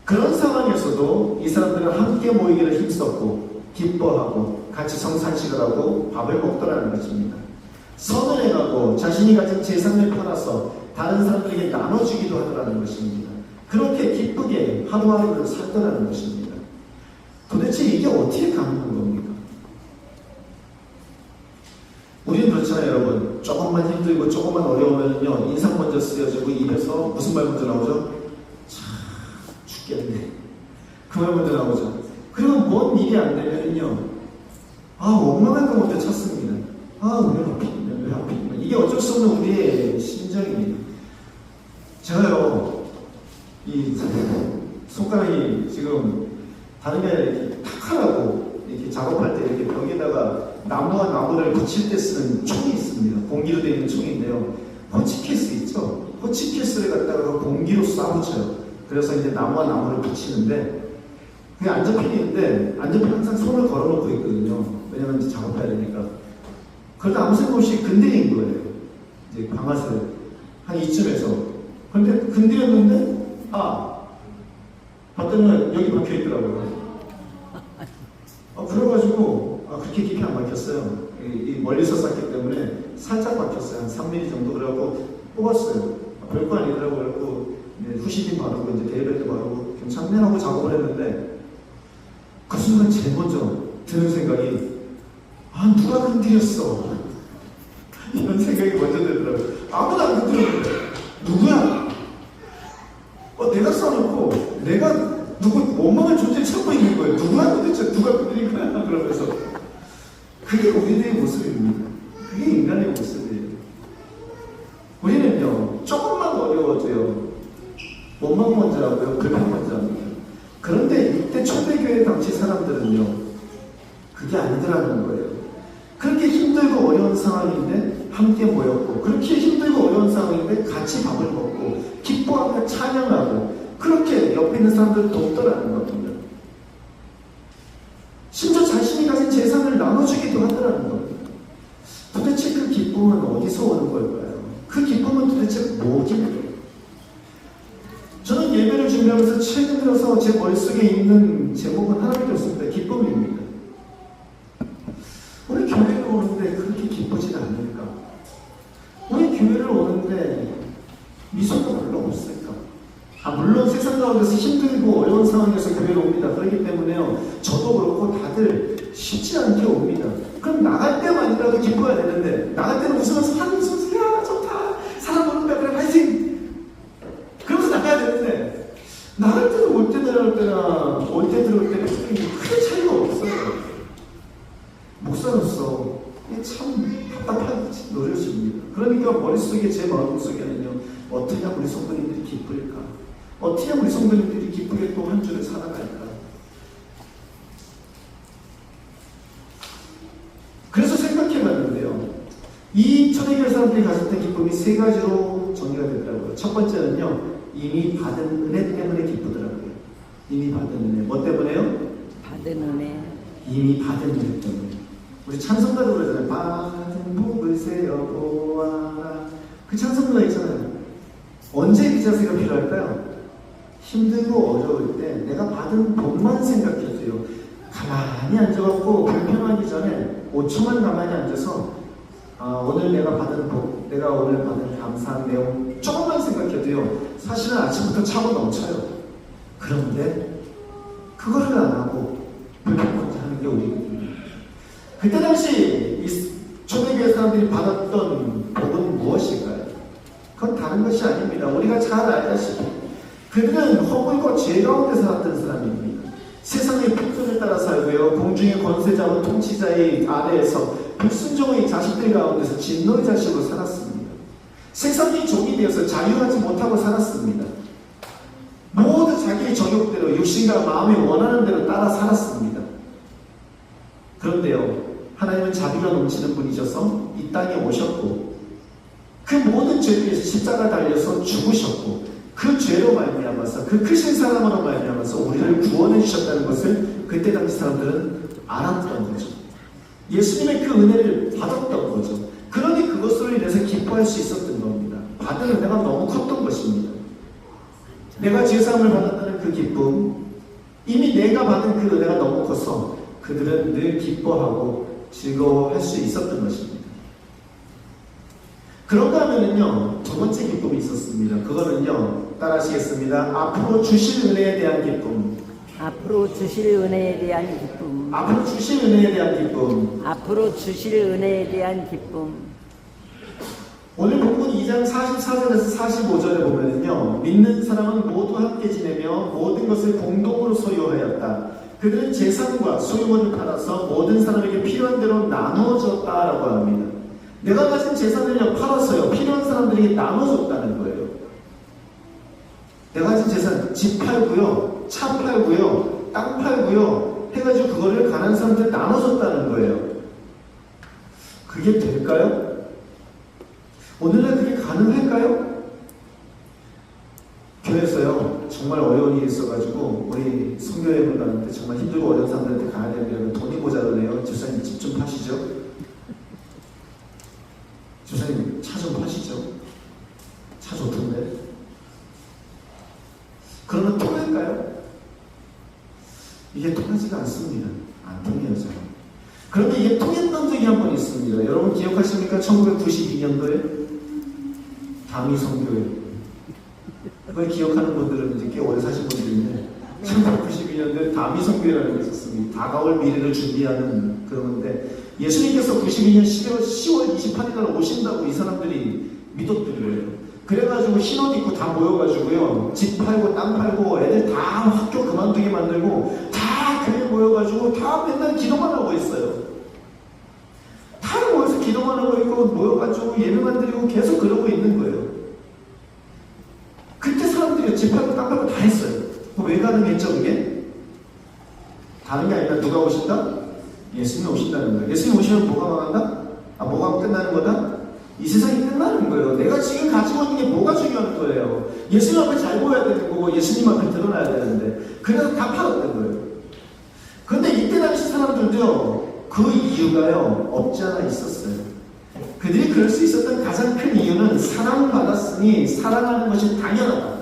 그런 상황에서도 이 사람들은 함께 모이기를 힘썼고, 기뻐하고, 같이 성찬식을 하고 밥을 먹더라는 것입니다. 선을 행하고 자신이 가진 재산을 팔아서 다른 사람들에게 나눠주기도 하더라는 것입니다. 그렇게 기쁘게 하루하루를 살더라는 것입니다. 도대체 이게 어떻게 가능한 겁니까? 우리는 그렇잖아요, 여러분. 조금만 힘들고 조금만 어려우면요, 인상 먼저 쓰여지고 입에서 무슨 말 먼저 나오죠? 참 죽겠네, 그 말 먼저 나오죠. 그리고 뭔 일이 안 되면은요, 원망한 거 먼저 찾습니다. 왜 하필이면, 왜 하필이면. 이게 어쩔 수 없는 우리의 심정입니다. 제가요, 이 손가락이 지금 다른 게 아니라 이렇게 탁하라고 이렇게 작업할 때 이렇게 벽에다가 나무와 나무를 붙일 때 쓰는 총이 있습니다. 공기로 되어 있는 총인데요, 호치키스 있죠? 호치키스를 갖다가 공기로 쏴붙여요. 그래서 이제 나무와 나무를 붙이는데, 그게 안 잡히는데, 안 잡히면 항상 손을 걸어놓고 있거든요. 왜냐면 이제 작업해야 되니까. 그러다 아무 생각 없이 건드린 거예요, 이제 방아쇠를. 한 이쯤에서. 그런데 건드렸는데, 봤더니 여기 박혀 있더라고요. 그래가지고, 그렇게 깊이 안 박혔어요. 멀리서 쐈기 때문에 살짝 박혔어요. 한 3mm 정도. 그래갖고 뽑았어요. 별거 아니더라고요. 그래갖고 후시딘 바르고 이제 데이벨트 바르고 괜찮네 하고 작업을 했는데, 그 순간 제일 먼저 드는 생각이, 누가 건드렸어? 이런 생각이 먼저 들더라고요. 아무도 안 들었는데 누구야? 내가 써놓고 내가 누구 원망할 존재를 찾고 있는 거예요. 누구야 도대체 누가 그린 거야? 그러면서 그게 우리들의 모습입니다. 그게 인간의 모습이에요. 우리는요 조금만 어려워져요. 원망 먼저 하고요, 불평 먼저 합니다. 그런데 이때 초대교회 당시 사람들은요 그게 아니더라는 거예요. 그렇게 힘들고 어려운 상황인데 함께 모였고, 그렇게 힘들고 어려운 상황인데 같이 밥을 먹고 기뻐하며 찬양하고, 그렇게 옆에 있는 사람들을 돕더라는 겁니다. 심지어 자신이 가진 재산을 나눠주기도 하더라는 겁니다. 도대체 그 기쁨은 어디서 오는 걸까요? 그 기쁨은 도대체 뭐길까요? 저는 예배를 준비하면서 최근 들어서 제 머릿속에 있는 제목은 하나밖에 없습니다. 기쁨입니다. 우리 교회를 오는데 그렇게 기쁘지 않을까? 우리 교회를 오는데 미소가 별로 없을까? 물론 세상 가운데서 힘들고 어려운 상황에서 교회를 옵니다. 그렇기 때문에요, 저도 그렇고 다들 쉽지 않게 옵니다. 그럼 나갈 때만이라도 기뻐야 되는데, 나갈 때는 웃으면서 하는 소리, 야 좋다, 사람 오는다, 그래 파이팅! 그러면서 나가야 되는데, 나갈 때는 올 때 들어올 때나 올 때 들어올 때는 크게 차이가 없어요. 목사로서 이게 참 답답한 노릇입니다. 그러니까 머릿속에, 제 마음속에는요, 어떻게 하면 우리 성도님들이 기쁠까? 어떻게 하면 우리 성도님들이 기쁘게 또 한 주를 살아갈까? 그래서 생각해봤는데요, 이 초대교회 사람들이 가졌던 기쁨이 세 가지로 정리가 되더라고요. 첫 번째는요, 이미 받은 은혜 때문에 기쁘더라고요. 이미 받은 은혜. 뭐 때문에요? 받은 은혜. 이미 받은 은혜 때문에. 우리 찬송가도 그러잖아요. 받은 복을 세어보아라. 그 찬송가 있잖아요. 언제 그 자세가 필요할까요? 힘들고 어려울 때 내가 받은 복만 생각해도요, 가만히 앉아갖고 불평하기 전에 5초만 가만히 앉아서 오늘 내가 받은 복, 내가 오늘 받은 감사한 내용 조금만 생각해도요, 사실은 아침부터 차고 넘쳐요. 그런데 그거를 안 하고 불평 먼저 하는 게 우리거든요. 그때 당시 이 초대교회 사람들이 받았던 복은 무엇일까요? 그건 다른 것이 아닙니다. 우리가 잘 알다시피 그들은 허물과 죄 가운데 살았던 사람입니다. 세상의 풍속에 따라 살고요, 공중의 권세자와 통치자의 아래에서 불순종의 자식들 가운데서 진노의 자식으로 살았습니다. 세상의 종이 되어서 자유하지 못하고 살았습니다. 모두 자기의 정욕대로, 육신과 마음이 원하는 대로 따라 살았습니다. 그런데요, 하나님은 자비가 넘치는 분이셔서 이 땅에 오셨고, 그 모든 죄를 위해서 십자가 달려서 죽으셨고, 그 죄로 말미암아서, 그 크신 사랑으로 말미암아서 우리를 구원해 주셨다는 것을 그때 당시 사람들은 알았던 거죠. 예수님의 그 은혜를 받았던 거죠. 그러니 그것으로 인해서 기뻐할 수 있었던 겁니다. 받은 은혜가 너무 컸던 것입니다. 내가 죄사함을 받았다는 그 기쁨, 이미 내가 받은 그 은혜가 너무 커서 그들은 늘 기뻐하고 즐거워할 수 있었던 것입니다. 그런가 하면은요, 두 번째 기쁨이 있었습니다. 그거는요, 따라 하시겠습니다. 앞으로 주실 은혜에 대한 기쁨. 앞으로 주실 은혜에 대한 기쁨. 앞으로 주실 은혜에 대한 기쁨. 앞으로 주실 은혜에 대한 기쁨. 오늘 본문 2장 44절에서 45절에 보면은요, 믿는 사람은 모두 함께 지내며 모든 것을 공동으로 소유하였다. 그들은 재산과 소유물을 팔아서 모든 사람에게 필요한 대로 나누어 줬다라고 합니다. 내가 가진 재산을요, 팔았어요. 필요한 사람들에게 나눠줬다는 거예요. 내가 가진 재산, 집 팔고요, 차 팔고요, 땅 팔고요, 해가지고 그거를 가난한 사람들한테 나눠줬다는 거예요. 그게 될까요? 오늘날 그게 가능할까요? 교회에서요, 정말 어려운 일이 있어가지고 우리 선교여행을 가는데 정말 힘들고 어려운 사람들한테 가야 되는데 돈이 모자라네요. 집사님 집 좀 파시죠. 집사님 차 좀 파시죠. 차 좋던데. 그러면 통할까요? 이게 통하지가 않습니다. 안 통해요, 잘. 그런데 이게 통했던 적이 한 번 있습니다. 여러분 기억하십니까? 1992년도에 다미성교회. 그걸 기억하는 분들은 이제 꽤 오래 사신 분들인데, 1992년도에 다미성교회라는 게 있었습니다. 다가올 미래를 준비하는 그런 건데, 예수님께서 92년 10월 28일 날 오신다고 이 사람들이 믿었던 거예요. 그래가지고 흰옷 입고 다 모여가지고요, 집 팔고 땅 팔고 애들 다 학교 그만두게 만들고 다 교회 모여가지고 다 맨날 기도만 하고 있어요. 다 모여서 기도만 하고 있고 모여가지고 예배만 드리고 계속 그러고 있는 거예요. 그때 사람들이 집 팔고 땅 팔고 다 했어요. 왜 가능했죠 그게? 다른 게 아니라 누가 오신다? 예수님이 오신다는 거예요. 예수님 오시면 뭐가 망한다? 뭐가 끝나는 거다? 이 세상이 끝나는 거예요. 내가 지금 가지고 있는 게 뭐가 중요한 거예요. 예수님 앞에 잘 보여야 되는 거고 예수님 앞에 드러나야 되는데 그래서 다 팔았던 거예요. 그런데 이때 당시 사람들도요, 그 이유가요 없지 않아 있었어요. 그들이 그럴 수 있었던 가장 큰 이유는 사랑받았으니 사랑하는 것이 당연하다.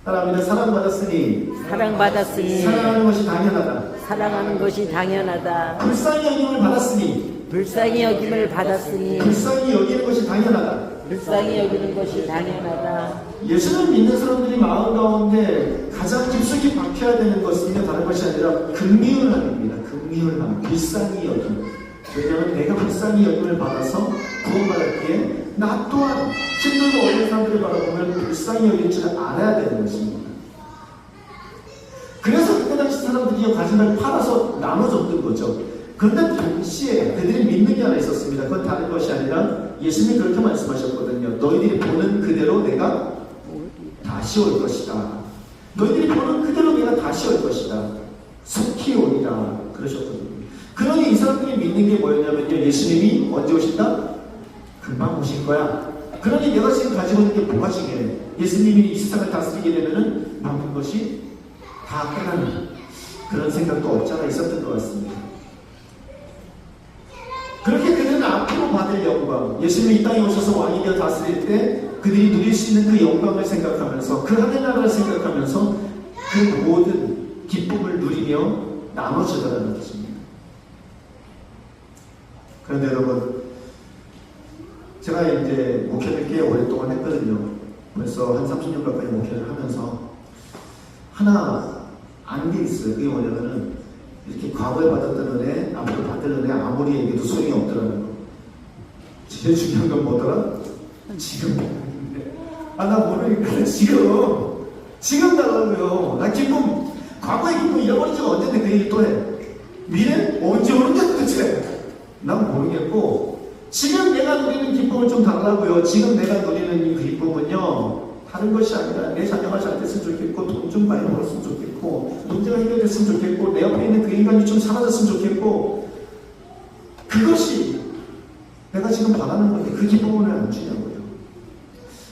사랑합니다. 사랑받았으니 사랑하는 것이 당연하다. 사랑하는 것이 당연하다. 불쌍히 여김을 받았으니 불쌍히 여김을 받았으니 불쌍히 여기는 것이 당연하다. 불쌍히 여기는 것이 당연하다. 예수를 믿는 사람들이 마음 가운데 가장 깊숙이 박혀야 되는 것은요, 다른 것이 아니라 긍휼함입니다. 긍휼함, 불쌍히 여김. 왜냐하면 내가 불쌍히 여김을 받아서 구원받았기에 나 또한 힘들고 어려운 사람들을 바라보면 불쌍히 여길 줄 알아야 되는 것입니다. 그래서 그때 당시 사람들이 가진 걸 팔아서 나눠줬던 거죠. 그런데 동시에 그들이 믿는 게 하나 있었습니다. 그건 다른 것이 아니라 예수님이 그렇게 말씀하셨거든요. 너희들이 보는 그대로 내가 다시 올 것이다. 너희들이 보는 그대로 내가 다시 올 것이다. 속히 오리라 그러셨거든요. 그러니 이 사람들이 믿는 게 뭐였냐면요, 예수님이 언제 오신다? 금방 오실 거야. 그러니 내가 지금 가지고 있는 게 뭐가 중요해? 예수님이 이 세상을 다스리게 되면은 모든 것이 다 끝나는 그런 생각도 없지 않아 있었던 것 같습니다. 그렇게 그들은 앞으로 받을 영광, 예수님이 이 땅에 오셔서 왕이 되어 다스릴 때 그들이 누릴 수 있는 그 영광을 생각하면서, 그 하늘나라를 생각하면서 그 모든 기쁨을 누리며 나눠주더라는 것입니다. 그런데 여러분, 제가 이제 목회를 꽤 오랫동안 했거든요. 벌써 한 30년 가까이 목회를 하면서 하나 안 게 있어요. 그게 뭐냐면은 이렇게 과거에 받았던 은혜, 앞으로 받을 은혜 아무리 얘기해도 소용이 없더라는 거. 제일 중요한 건 뭐더라? 지금. 나 모르니까 지금 달라고요. 나 기쁨, 과거의 기쁨 잃어버린 지가 언젠데 그 얘기 또 해. 미래? 언제 오는데 도대체? 난 모르겠고, 지금 내가 누리는 기쁨을 좀 달라고요. 지금 내가 누리는 그 기쁨은요, 다른 것이 아니라 내 자녀가 잘 됐으면 좋겠고, 돈 좀 많이 벌었으면 좋겠고, 문제가 해결됐으면 좋겠고, 내 옆에 있는 그 인간이 좀 사라졌으면 좋겠고, 그것이 내가 지금 바라는 건데 그 기쁨을 안 주냐고요.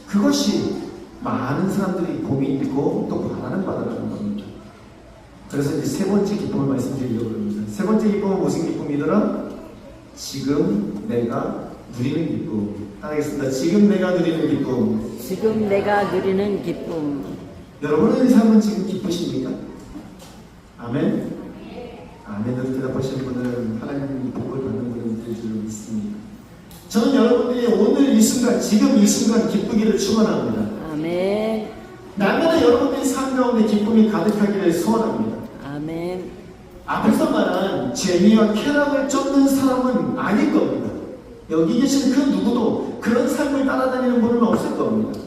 그것이 많은 사람들이 고민이 있고 또 바라는 바라는 겁니다. 그래서 이제 세 번째 기쁨을 말씀드리려고 합니다. 세 번째 기쁨은 무슨 기쁨이더라? 지금 내가 누리는 기쁨. 따라하겠습니다. 지금 내가 누리는 기쁨. 지금 내가 누리는 기쁨. 여러분의 삶은 지금 기쁘십니까? 아멘? 아멘으로 대답하시는 분은 하나님의 복을 받는 분들인 줄 믿습니다. 저는 여러분들이 오늘 이 순간, 지금 이 순간 기쁘기를 축원합니다. 아멘. 날마다 여러분들이 삶 가운데 기쁨이 가득하기를 소원합니다. 아멘. 앞에서 말한 재미와 쾌락을 쫓는 사람은 아닐 겁니다. 여기 계신 그 누구도 그런 삶을 따라다니는 분은 없을 겁니다.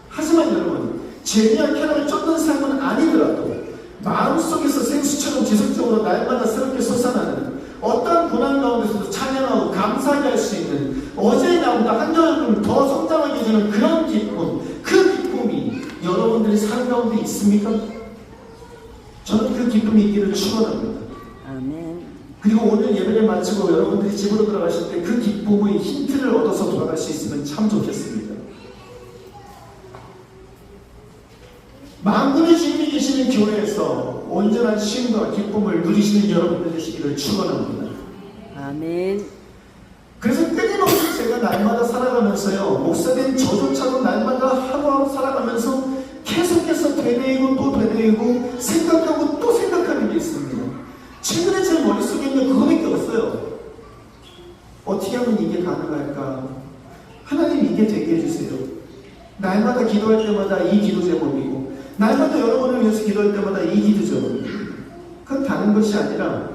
하지만 여러분, 재미와 쾌락을 쫓는 삶은 아니더라도 마음속에서 생수처럼 지속적으로 날마다 새롭게 솟아나는 어떠한 고난 가운데서도 찬양하고 감사하게 할 수 있는, 어제의 나보다 한 걸음 더 성장하게 해주는 그런 기쁨, 그 기쁨이 여러분들의 삶 가운데 있습니까? 저는 그 기쁨이 있기를 축원합니다. 아멘. 그리고 오늘 예배를 마치고 여러분들이 집으로 들어가실 때 그 기쁨의 힌트를 얻어서 돌아갈 수 있으면 참 좋겠습니다. 만군의 주님이 계시는 교회에서 온전한 쉼과 기쁨을 누리시는 여러분들 되시기를 축원합니다. 아멘. 그래서 끊임없이 제가 날마다 살아가면서요, 목사된 저조차도 날마다 하루하루 살아가면서 계속해서 되뇌이고 또 되뇌이고 생각하고 또 생각하는 게 있습니다. 최근에 제 머릿속에 있는 그거밖에 없어요. 어떻게 하면 이게 가능할까? 하나님 이게 되게 해주세요. 날마다 기도할 때마다 이 기도 제목이고, 날마다 여러분을 위해서 기도할 때마다 이 기도 제목입니다. 그건 다른 것이 아니라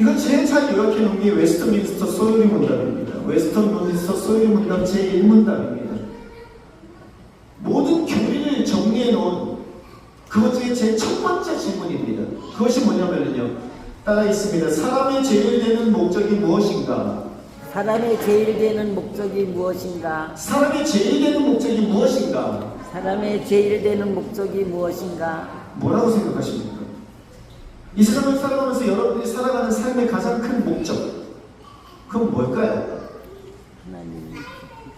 이건 제일 잘 요약해 놓은 게 웨스트민스터 소요리 문답입니다. 웨스트민스터 소요리 문답 제1문답입니다. 모든 교리를 정리해 놓은 그것 중에 제 첫 번째 질문입니다. 그것이 뭐냐면요, 따라 있습니다. 사람의 제일 되는 목적이 무엇인가? 사람의 제일 되는 목적이 무엇인가? 사람의 제일 되는 목적이 무엇인가? 사람의 제일 되는 목적이 무엇인가? 뭐라고 생각하십니까? 이 세상을 살아가면서 여러분들이 살아가는 삶의 가장 큰 목적, 그건 뭘까요? 하나님.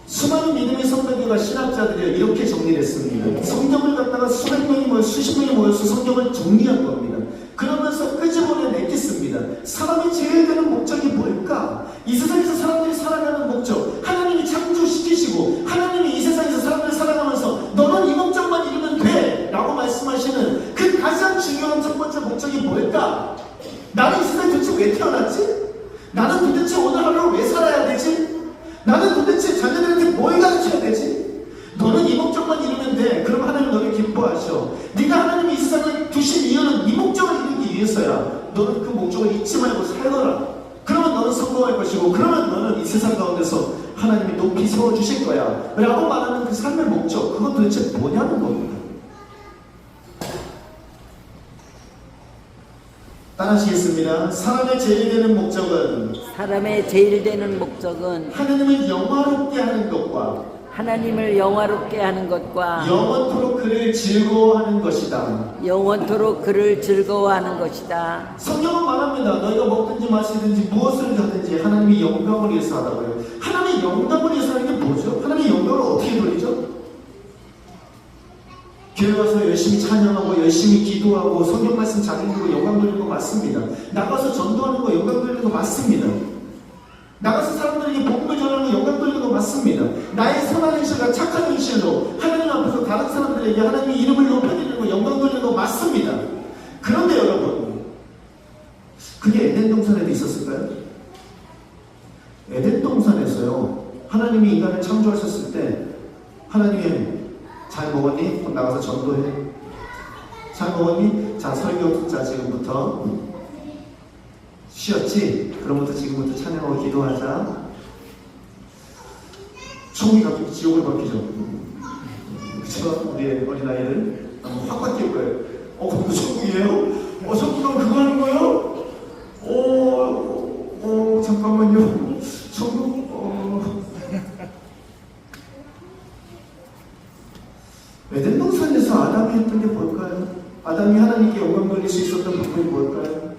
수많은 믿음의 성도들과 신학자들이 이렇게 정리했습니다. 성경을 갖다가 수백 명이 모여 수십 명이 모여서 성경을 정리한 겁니다. 그러면서 끄집어내겠습니다. 사람이 제일 되는 목적이 뭘까? 이 세상에서 사람들이 살아가는 목적, 하나님이 창조시키시고 하나님이 이 세상에서 사람들을 살아가면서 너는 이 목적만 이루면 돼! 라고 말씀하시는 그 가장 중요한 첫 번째 목적이 뭘까? 나는 이 세상에 도대체 왜 태어났지? 나는 도대체 오늘 하루를 왜 살아야 되지? 나는 도대체 자녀들한테 뭘 가르쳐야 되지? 너는 이 목적만 이루면 돼. 그럼 하나님 너를 기뻐하셔. 네가 하나님이 이 세상을 두신 이유는 이 목적을 이루기 위해서야. 너는 그 목적을 잊지 말고 살거라. 그러면 너는 성공할 것이고, 그러면 너는 이 세상 가운데서 하나님이 높이 세워주실 거야 라고 말하는 그 삶의 목적, 그건 도대체 뭐냐는 겁니다. 따라하시겠습니다. 사람의 제일 되는 목적은 사람의 제일 되는 목적은 하나님을 영화롭게 하는 것과 하나님을 영화롭게 하는 것과 영원토록 그를 즐거워하는 것이다. 영원토록 그를 즐거워하는 것이다. 성경은 말합니다. 너희가 먹든지 마시든지 무엇을 하든지 하나님이 영광을 위해서 하라고요. 하나님의 영광을 위해서 하는 게 뭐죠? 하나님의 영광을 어떻게 돌리죠? 교회 와서 열심히 찬양하고 열심히 기도하고 성경 말씀 잘 읽고 영광 돌리는 거 맞습니다. 나가서 전도하는 거 영광 돌리는 거 맞습니다. 나가서 사람들에게 복음을 전하는 거 영광 돌리는 거 맞습니다. 나의 선한 행실과 착한 행실로 하나님 앞에서 다른 사람들에게 하나님의 이름을 높여드리는 거 영광 돌리는 거 맞습니다. 그런데 여러분, 그게 에덴 동산에도 있었을까요? 에덴 동산에서요, 하나님이 인간을 창조하셨을 때 하나님이 잘 먹었니? 그럼 나가서 전도해. 잘 먹었니? 자, 설교 듣자. 지금부터 쉬었지? 그러면부터 지금부터 찬양하고 기도하자. 총이 갑자기 지옥을 바뀌죠. 그쵸? 우리의 어린아이를 확 바뀔 거예요. 그것도 천국이에요? 천국은 그거 하는 거예요? 잠깐만요. 천국? 에덴 동산에서 아담이 했던 게 뭘까요? 아담이 하나님께 영광 돌릴 수 있었던 방법이 뭘까요?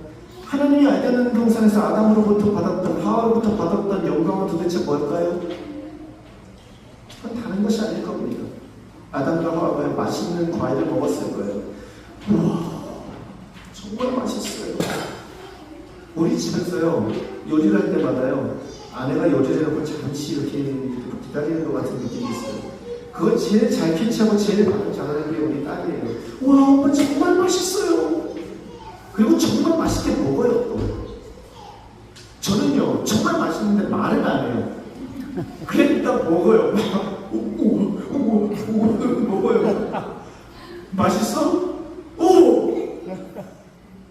하나님이 에덴 동산에서 아담으로부터 받았던, 하와로부터 받았던 영광은 도대체 뭘까요? 그건 다른 것이 아닐 겁니다. 아담과 하와가 맛있는 과일을 먹었을 거예요. 우와, 정말 맛있어요. 우리 집에서요, 요리를 할 때마다요, 아내가 요리를 해놓고 잠시 이렇게 기다리는 것 같은 느낌이 있어요. 그거 제일 잘 캐치하고 제일 반응 잘하는 게 우리 딸이에요. 와, 엄마 정말 맛있어요. 그리고 정말 맛있게 먹어요. 또. 저는요, 정말 맛있는데 말은 안 해요. 그냥 일단 먹어요. 먹어요. 맛있어?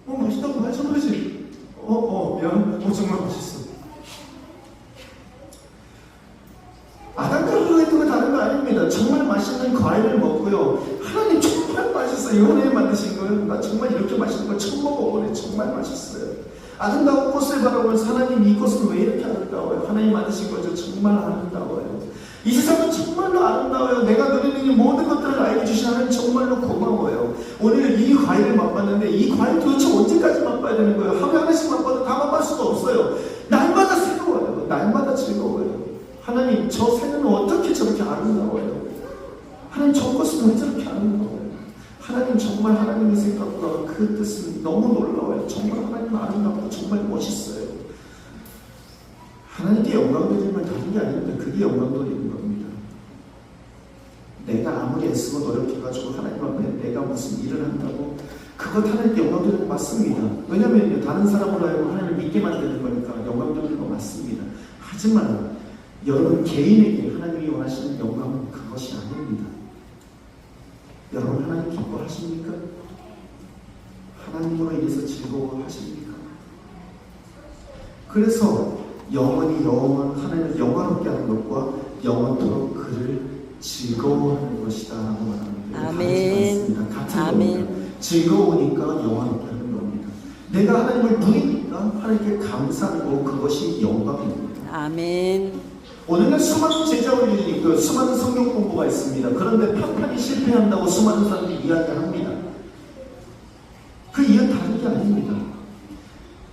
맛있다고 말씀하지. 미안. 정말 맛있어. 아담과 하와가 했던 거 다른 거 아닙니다. 정말 맛있는 과일을 먹고요. 하나님 정말 맛있어요. 이번에 만드신 거예요. 나 정말 이렇게 맛있는 거 처음 먹어보네. 정말 맛있어요. 아름다운 꽃을 바라보면서 하나님 이 꽃은 왜 이렇게 아름다워요? 하나님 만드신 거죠. 정말 아름다워요. 이 세상은 정말로 아름다워요. 내가 누리는 이 모든 것들을 나에게 주신 하나님 정말로 고마워요. 오늘 이 과일을 맛봤는데 이 과일 도대체 언제까지 맛봐야 되는 거예요? 하루에 하나씩 맛봐도 다 맛볼 수가 없어요. 날마다 새로워요. 날마다 즐거워요. 하나님, 저 새는 어떻게 저렇게 아름다워요? 하나님, 저 것은 왜 저렇게 아름다워요? 하나님, 정말 하나님의 생각과 그 뜻은 너무 놀라워요. 정말 하나님 아름답고 정말 멋있어요. 하나님께 영광 돌리면 다른 게 아닙니다. 그게 영광 돌리는 겁니다. 내가 아무리 애쓰고 노력해가지고 하나님 앞에 내가 무슨 일을 한다고 그것 하나님께 영광 돌리는 거 맞습니다. 왜냐하면 다른 사람으로 알고 하나님을 믿게 만드는 거니까 영광 돌리는 거 맞습니다. 하지만 여러분 개인에게 하나님이 원하시는 영광은 그것이 아닙니다. 여러분 하나님 기뻐하십니까? 하나님으로 인해서 즐거워하십니까? 그래서 하나님을 영화롭게 하는 것과 영원토록 그를 즐거워하는 것이다 라고 말합니다. 아멘. 같은 아멘. 겁니다. 즐거우니까 영화롭게 하는 겁니다. 내가 하나님을 누리니까 하나님께 감사하고 그것이 영광입니다. 아멘. 오늘날 수많은 제자 훈련이 있고 수많은 성경 공부가 있습니다. 그런데 평판이 실패한다고 수많은 사람들이 이야기합니다. 그 이유는 다른 게 아닙니다.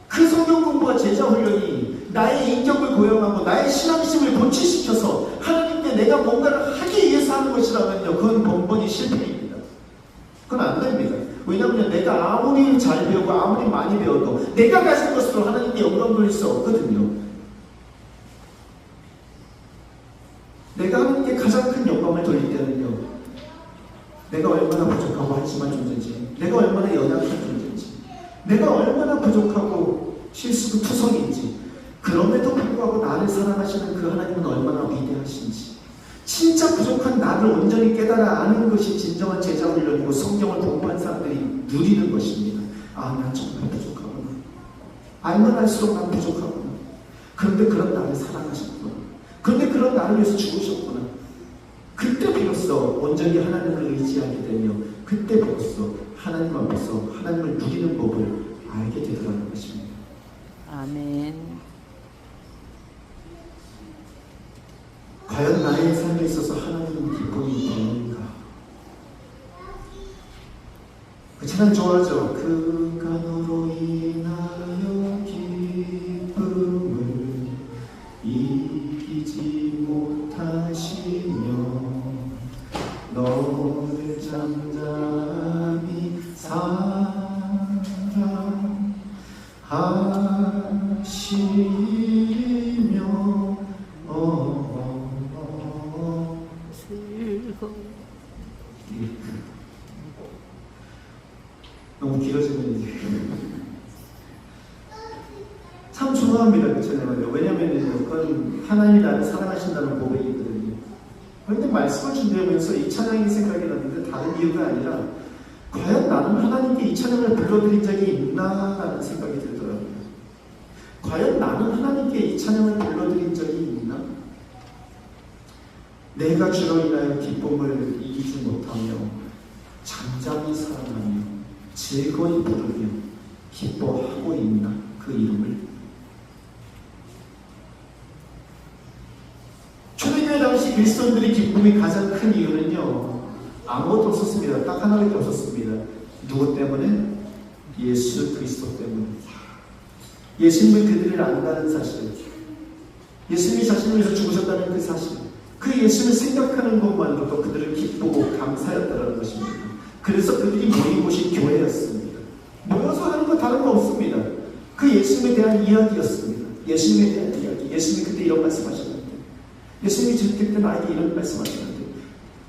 그 성경 공부와 제자 훈련이 나의 인격을 고용하고 나의 신앙심을 고취시켜서 하나님께 내가 뭔가를 하기 위해서 하는 것이라면요, 그건 번번이 실패입니다. 그건 안 됩니다. 왜냐하면 내가 아무리 잘 배우고 아무리 많이 배워도 내가 가진 것으로 하나님께 영광 돌릴 수 없거든요. 내가 하나님께 가장 큰 영광을 돌릴 때는요, 내가 얼마나 부족하고 한심한 존재인지, 내가 얼마나 연약한 존재인지, 내가 얼마나 부족하고 실수도 투성인지, 그럼에도 불구하고 나를 사랑하시는 그 하나님은 얼마나 위대하신지, 진짜 부족한 나를 온전히 깨달아 아는 것이 진정한 제자 훈련이고 성경을 공부한 사람들이 누리는 것입니다. 아, 난 정말 부족하구나. 알면 알수록 난 부족하구나. 그런데 그런 나를 사랑하셨구나. 그런데 그런 나를 위해서 죽으셨구나. 그때 비로소 온전히 하나님을 의지하게 되며 그때 비로소 하나님 앞에서 하나님을 누리는 법을 알게 되더라는 것입니다. 아멘. 과연 나의 삶에 있어서 하나님은 기쁨이 되는가? 그 찬양 좋아하죠? 그가 너로 인하여 기쁨을 이기지 못하시며 너를 잠잠히 사랑하시며 너무 길어지는 이제 참 중요합니다. 그 찬양은요. 왜냐하면 그건 하나님이 나를 사랑하신다는 고백이거든요. 그런데 말씀을 준비하면서 이 찬양이 생각이 났는데 다른 이유가 아니라 과연 나는 하나님께 이 찬양을 불러드린 적이 있나라는 생각이 들더라고요. 과연 나는 하나님께 이 찬양을 불러드린 적이 있나? 내가 주로 인하여 기쁨을 이기지 못하며 잠잠히 사랑하며 즐거이 부르며 기뻐하고 있나? 그 이름을. 초대교회 당시 그리스도인들의 기쁨이 가장 큰 이유는요, 아무것도 없었습니다. 딱 하나밖에 없었습니다. 누구 때문에? 예수 그리스도 때문에. 예수님은 그들을 안다는 사실, 예수님이 자신을 위해서 죽으셨다는 그 사실, 그 예수님을 생각하는 것만으로도 그들을 기쁘고 감사했다는 것입니다. 그래서 그들이 모인 곳이 교회였습니다. 모여서 하는 거 다른 거 없습니다. 그 예수님에 대한 이야기였습니다. 예수님에 대한 이야기. 예수님이 그때 이런 말씀하셨는데, 예수님이 저택 때 나에게 이런 말씀하셨는데,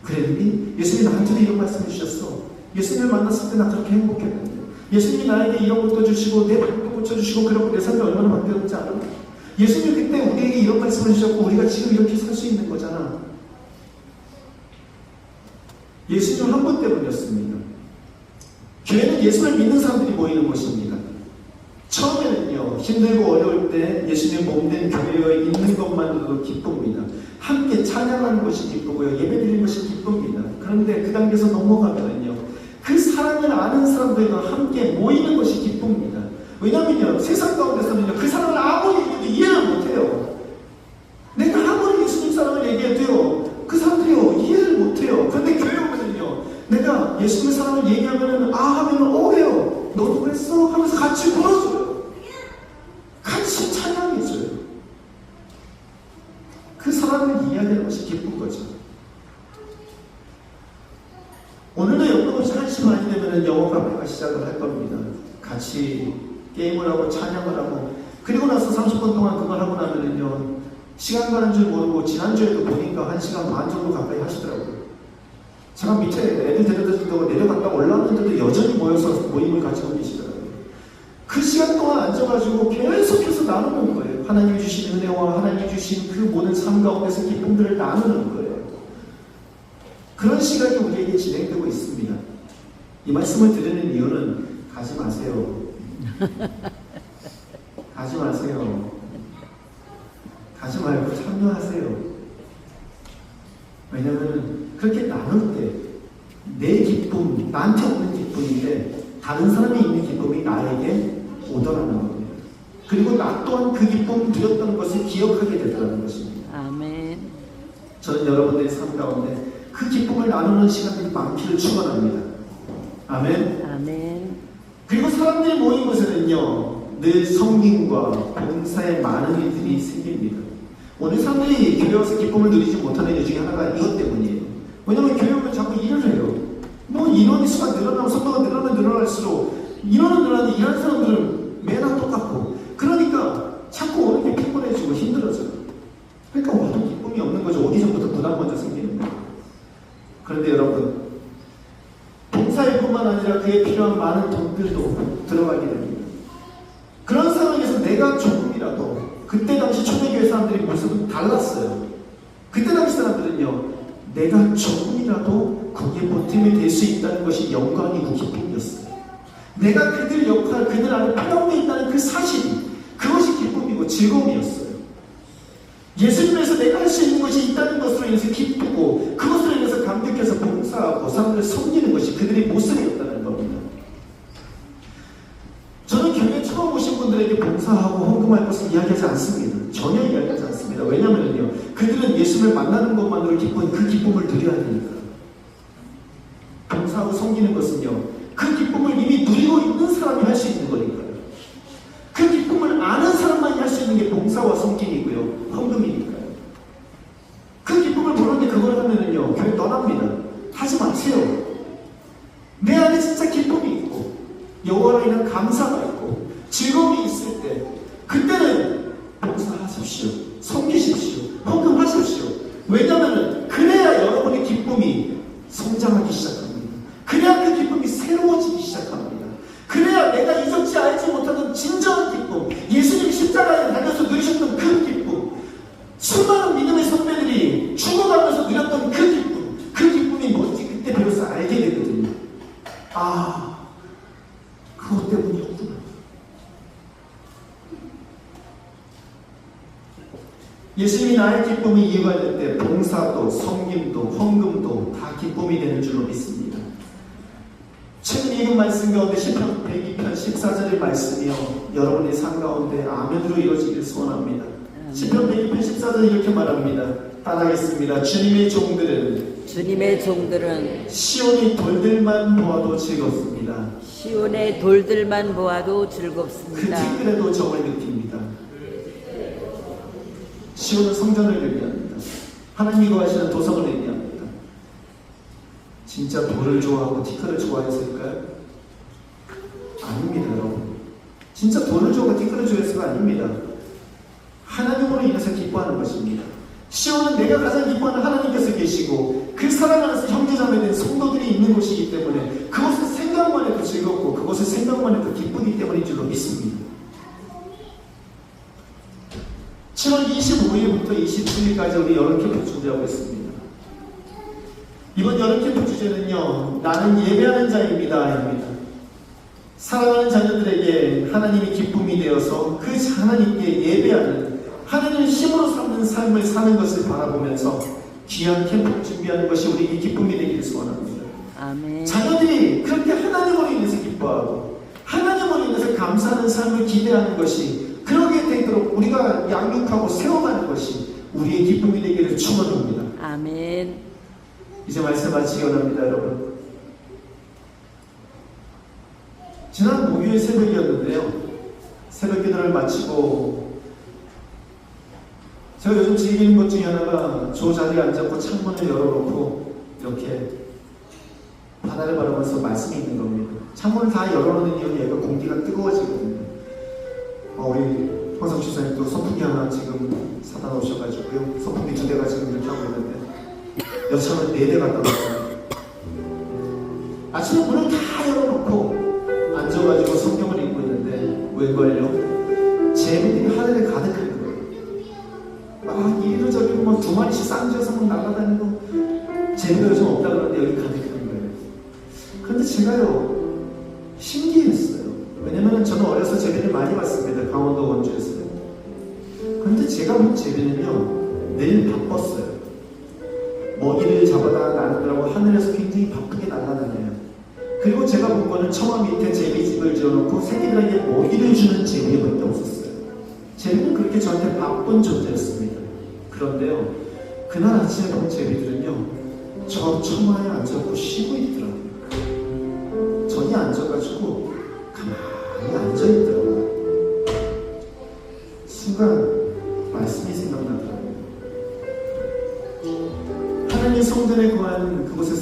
그랬니? 예수님이 나한테도 이런 말씀해 주셨어. 예수님을 만났을 때 나 그렇게 행복했는데, 예수님이 나에게 이런 것도 주시고 내 발도 고쳐주시고 그렇고 내 삶이 얼마나 바뀌었는지 알아? 예수님이 그때 우리에게 이런 말씀을 주셨고 우리가 지금 이렇게 살 수 있는 거잖아. 예수님 한 분 때문이었습니다. 교회는 예수를 믿는 사람들이 모이는 곳입니다. 처음에는요, 힘들고 어려울 때 예수님 몸된 교회에 있는 것만으로도 기쁩니다. 함께 찬양하는 것이 기쁘고요, 예배드리는 것이 기쁩니다. 그런데 그 단계에서 넘어가면은요, 그 사랑을 아는 사람들과 함께 모이는 것이 기쁩니다. 왜냐면요, 세상 가운데서는요, 그 사랑을 아무리 얘기해도 이해를 못해요. 내가 아무리 예수님 사랑을 얘기해도요, 그 사람들이요, 이해를 못해요. 그런데 교회 오면은요, 내가 예수님의 사랑을 얘기하면은, 아, 하면은, 해요. 너도 그랬어? 하면서 같이 불어줘요. 같이 찬양해줘요. 그 사랑을 이해하는 것이 기쁜 거죠. 오늘도 역동없이 1시 반이 되면 영어 카페가 시작을 할 겁니다. 같이 게임을 하고 찬양을 하고, 그리고 나서 30분 동안 그걸 하고 나면은요, 시간 가는 줄 모르고 지난주에도 보니까 1시간 반 정도 가까이 하시더라고요. 제가 밑에 애들 데려다 준다고 내려갔다 올라왔는데도 여전히 모여서 모임을 가지고 계시더라고요. 그 시간 동안 앉아가지고 계속해서 나누는 거예요. 하나님이 주신 은혜와 하나님이 주신 그 모든 삶 가운데서 기쁨들을 나누는 거예요. 그런 시간이 우리에게 진행되고 있습니다. 이 말씀을 드리는 이유는 가지 마세요. 가지 마세요. 하지 말고 참여하세요. 왜냐하면 그렇게 나눌 때 내 기쁨, 나한테 없는 기쁨인데 다른 사람이 있는 기쁨이 나에게 오더라는 겁니다. 그리고 나 또한 그 기쁨 누렸던 것을 기억하게 되더라는 것입니다. 아멘. 저는 여러분들의 삶 가운데 그 기쁨을 나누는 시간들이 많기를 축원합니다. 아멘. 아멘. 그리고 사람들이 모인 곳에는요 늘 성김과 봉사에 많은 일들이 생깁니다. 오늘 사람들이 교회 와서 기쁨을 누리지 못하는 이유 중에 하나가 이것 때문이에요. 왜냐하면 교회 오면 자꾸 일을 해요. 뭐 인원의 수가 늘어나고 속도가 늘어날수록 인원은 늘어나는데 일하는 사람들은 매달 똑같고, 그러니까 자꾸 오는 게 피곤해지고 힘들어져요. 그러니까 와도 기쁨이 없는 거죠. 어디서부터 부담 먼저 생기는 거예요. 그런데 여러분, 봉사일뿐만 아니라 그에 필요한 많은 돈들도 들어가게 됩니다. 그런 상황에서 내가 조금이라도, 그때 당시 초대교회 사람들이 모습은 달랐어요. 그때 당시 사람들은요, 내가 조금이라도 거기에 보탬이 될 수 있다는 것이 영광이고 기쁨이었어요. 내가 그들 역할, 그들 안에 포함되어 있다는 그 사실이, 그것이 기쁨이고 즐거움이었어요. 예수님에서 내가 할 수 있는 것이 있다는 것으로 인해서 기쁘고, 그것으로 인해서 감격해서 봉사하고 사람들을 섬기는 것이 그들의 모습이었다는 겁니다. 저는 교회 처음 오신 분들에게 봉사하고 헌금할 것을 이야기하지 않습니다. 전혀 이야기하지 않습니다. 왜냐하면요, 그들은 예수를 만나는 것만으로 기쁜 그 기쁨을 누려야 되니까. 봉사하고 섬기는 것은요, 그 기쁨을 이미 누리고 있는 사람이 할 수 있는 거니까요. 그 기쁨을 아는 사람만이 할 수 있는 게 봉사와 섬김이고요, 헌금이니까요. 그 기쁨을 모르는데 그걸 하면은요, 교회 떠납니다. 하지 마세요. 내 안에 진짜 기쁨이 있고, 여호와로 인한 감사가 있고, 즐거움이 있을 때, 그때는 봉사하십시오. 섬기십시오. 헌금하십시오. 왜냐하면 그래야 여러분의 기쁨이 성장하기 시작합니다. 그래야 그 기쁨이 새로워지기 시작합니다. 그래야 내가 잊었지 알지 못하던 진정한 기쁨, 예수님 십자가에 달려서 누리셨던 그 기쁨, 수많은 믿음의 선배들이 죽어가면서 누렸던 그 기쁨이 뭔지 그때 비로소 알게 되거든요. 아, 그것 때문이었구나. 예수님이 나의 기쁨이 이유가 될 때 봉사도 섬김도 헌금도 다 기쁨이 되는 줄로 믿습니다. 최근 읽은 말씀 가운데 시편 102편 14절의 말씀이요, 여러분의 삶 가운데 아멘으로 이루어지길 소원합니다. 시편 102편 14절에 이렇게 말합니다. 따라하겠습니다. 주님의 종들은 시온의 돌들만 보아도 즐겁습니다. 시온의 돌들만 보아도 그 즐겁습니다. 티끌에도 정을 느낍니다. 시온은 성전을 의미합니다. 하나님이 거하시는 도성을 의미합니다. 진짜 돌을 좋아하고 티끌을 좋아했을까요? 아닙니다, 여러분. 진짜 돌을 좋아하고 티끌을 좋아했을까? 아닙니다. 하나님으로 인해서 기뻐하는 것입니다. 시온은 내가 가장 기뻐하는 하나님께서 계시고, 그 사랑 안에서 형제자매된 성도들이 있는 곳이기 때문에 그것을 생각만 해도 즐겁고, 그것을 생각만 해도 기쁘기 때문인 줄로 믿습니다. 7월 25일부터 27일까지 우리 여름캠프 준비하고 있습니다. 이번 여름캠프 주제는요, 나는 예배하는 자입니다. 사랑하는 자녀들에게 하나님이 기쁨이 되어서 그 하나님께 예배하는, 하나님을 힘으로 삼는 삶을 사는 것을 바라보면서 귀한 캠프를 준비하는 것이 우리에게 기쁨이 되기를 소원합니다. 아멘. 자녀들이 그렇게 하나님으로 인해서 기뻐하고 하나님으로 인해서 감사하는 삶을 기대하는 것이, 그러게 되도록 우리가 양육하고 세워가는 것이 우리의 기쁨이 되기를 축원합니다. 아멘. 이제 말씀 마치기 원합니다, 여러분. 지난 목요일 새벽이었는데요, 새벽 기도를 마치고 제가 요즘 즐기는 것 중에 하나가 저 자리에 앉았고 창문을 열어놓고 이렇게 바다를 바라보면서 말씀이 있는 겁니다. 창문을 다 열어놓는 이유는 얘가 공기가 뜨거워지거든요. 우리 황성 지사님도 선풍기 하나 지금 사다 놓으셔가지고요, 선풍기 2대가 지금 이렇게 하고 있는데 여차는 4대 갖다 놓습니다. 아침에 문을 다 열어놓고 앉아가지고 성경을 읽고 있는데 웬걸요? 재미들이 하늘에 가득한 거예요. 막 이리로 저리로 막 2마리씩 쌍지어서 막 날아다니고, 재미가 요즘 없다 그러는데 여기 가득한 거예요. 그런데 제가요, 신기했어요. 왜냐면 저는 어려서 재미를 많이 봤습니다. 강원도 원주에서요. 그런데 제가 본 제비는요 늘 바빴어요. 먹이를 잡아다 나누느라고 하늘에서 굉장히 바쁘게 날아다녀요. 그리고 제가 본 거는 처마 밑에 제비집을 지어놓고 새끼들에게 먹이를 주는 제비밖에 없었어요. 제비는 그렇게 저한테 바쁜 존재였습니다. 그런데요 그날 아침에 본 제비들은요 저 처마에 앉아서 쉬고 있더라고요. 전이 앉아가지고 가만히 앉아있더라고요. 순간 말씀이 생각나더라고요. 하나님 성전에 거한 그곳에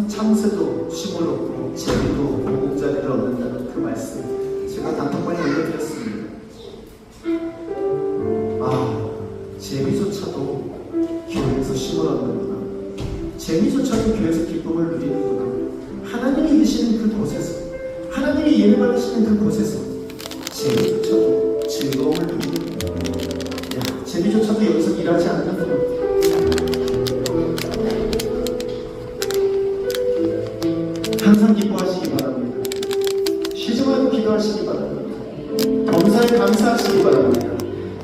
참새도 심을 얻고 제비도 보금자리를 얻는다는 그 말씀 제가 단톡방에 올려드렸습니다. 아, 제비조차도 교회에서 심을 얻는구나. 제비조차도 교회에서 기쁨을 누리는구나. 하나님이 계시는 그 곳에서, 하나님이 예배 받으시는 그 곳에서 제비조차도 즐거움을 누리는구나. 야, 제비조차도 여기서 일하지 않는구나. 항상 기뻐하시기 바랍니다. 쉬지 말고 기도하시기 바랍니다. 범사에 감사하시기 바랍니다.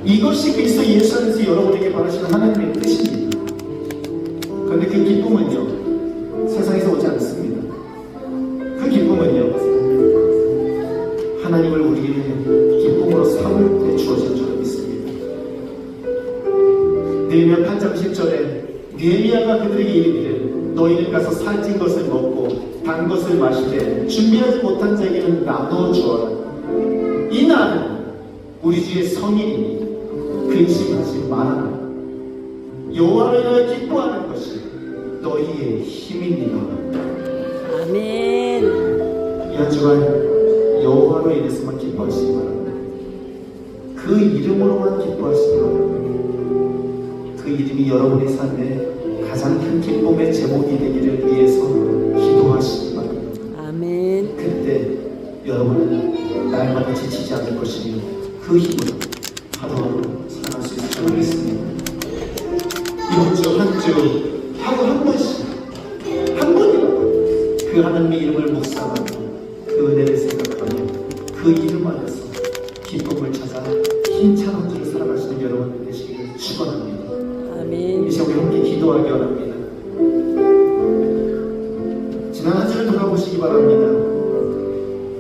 이것이 그리스도 예수 안에서 여러분에게 바라시는 하나님의 뜻입니다. 그런데 그 기쁨은요 세상에서 오지 않습니다. 그 기쁨은요 하나님을 우리에게 기쁨으로 삼을 때 주어진 줄 믿습니다. 느헤미야 8장 10절에 느헤미야가 그들에게 이르기를 너희는 가서 살찐 것을 먹고 단 것을 마시되 준비하지 못한 자에게는 나누어 주어라. 이 날은 우리 주의 성일이니 근심하지 말아라. 여호와를 인하여 기뻐하는 것이 너희의 힘이니라. 아멘. 이 한 주간 여호와로 인해서만 기뻐하시기 바랍니다. 그 이름으로만 기뻐하시기 바랍니다. 그 이름이 여러분의 삶에 가장 큰 기쁨의 제목이 되기를 위해서 기도하시기 바랍니다. 아멘. 그때 여러분은 날마다 지치지 않을 것이며 그 힘으로 하루하루 살아갈 수 있을 줄 믿습니다. 이번 주 한 주 하루 한 번씩 한 번이라도 그 하나님의 이름을 묵상하고 그 은혜를 생각하며 그 이름 안에서 기쁨을 찾아 힘찬 한 주를 살아가시는 여러분 되시기를 축원합니다. 아멘. 이 시간 우리 함께 기도하기 원합니다. 지난 한 주를 돌아보시기 바랍니다.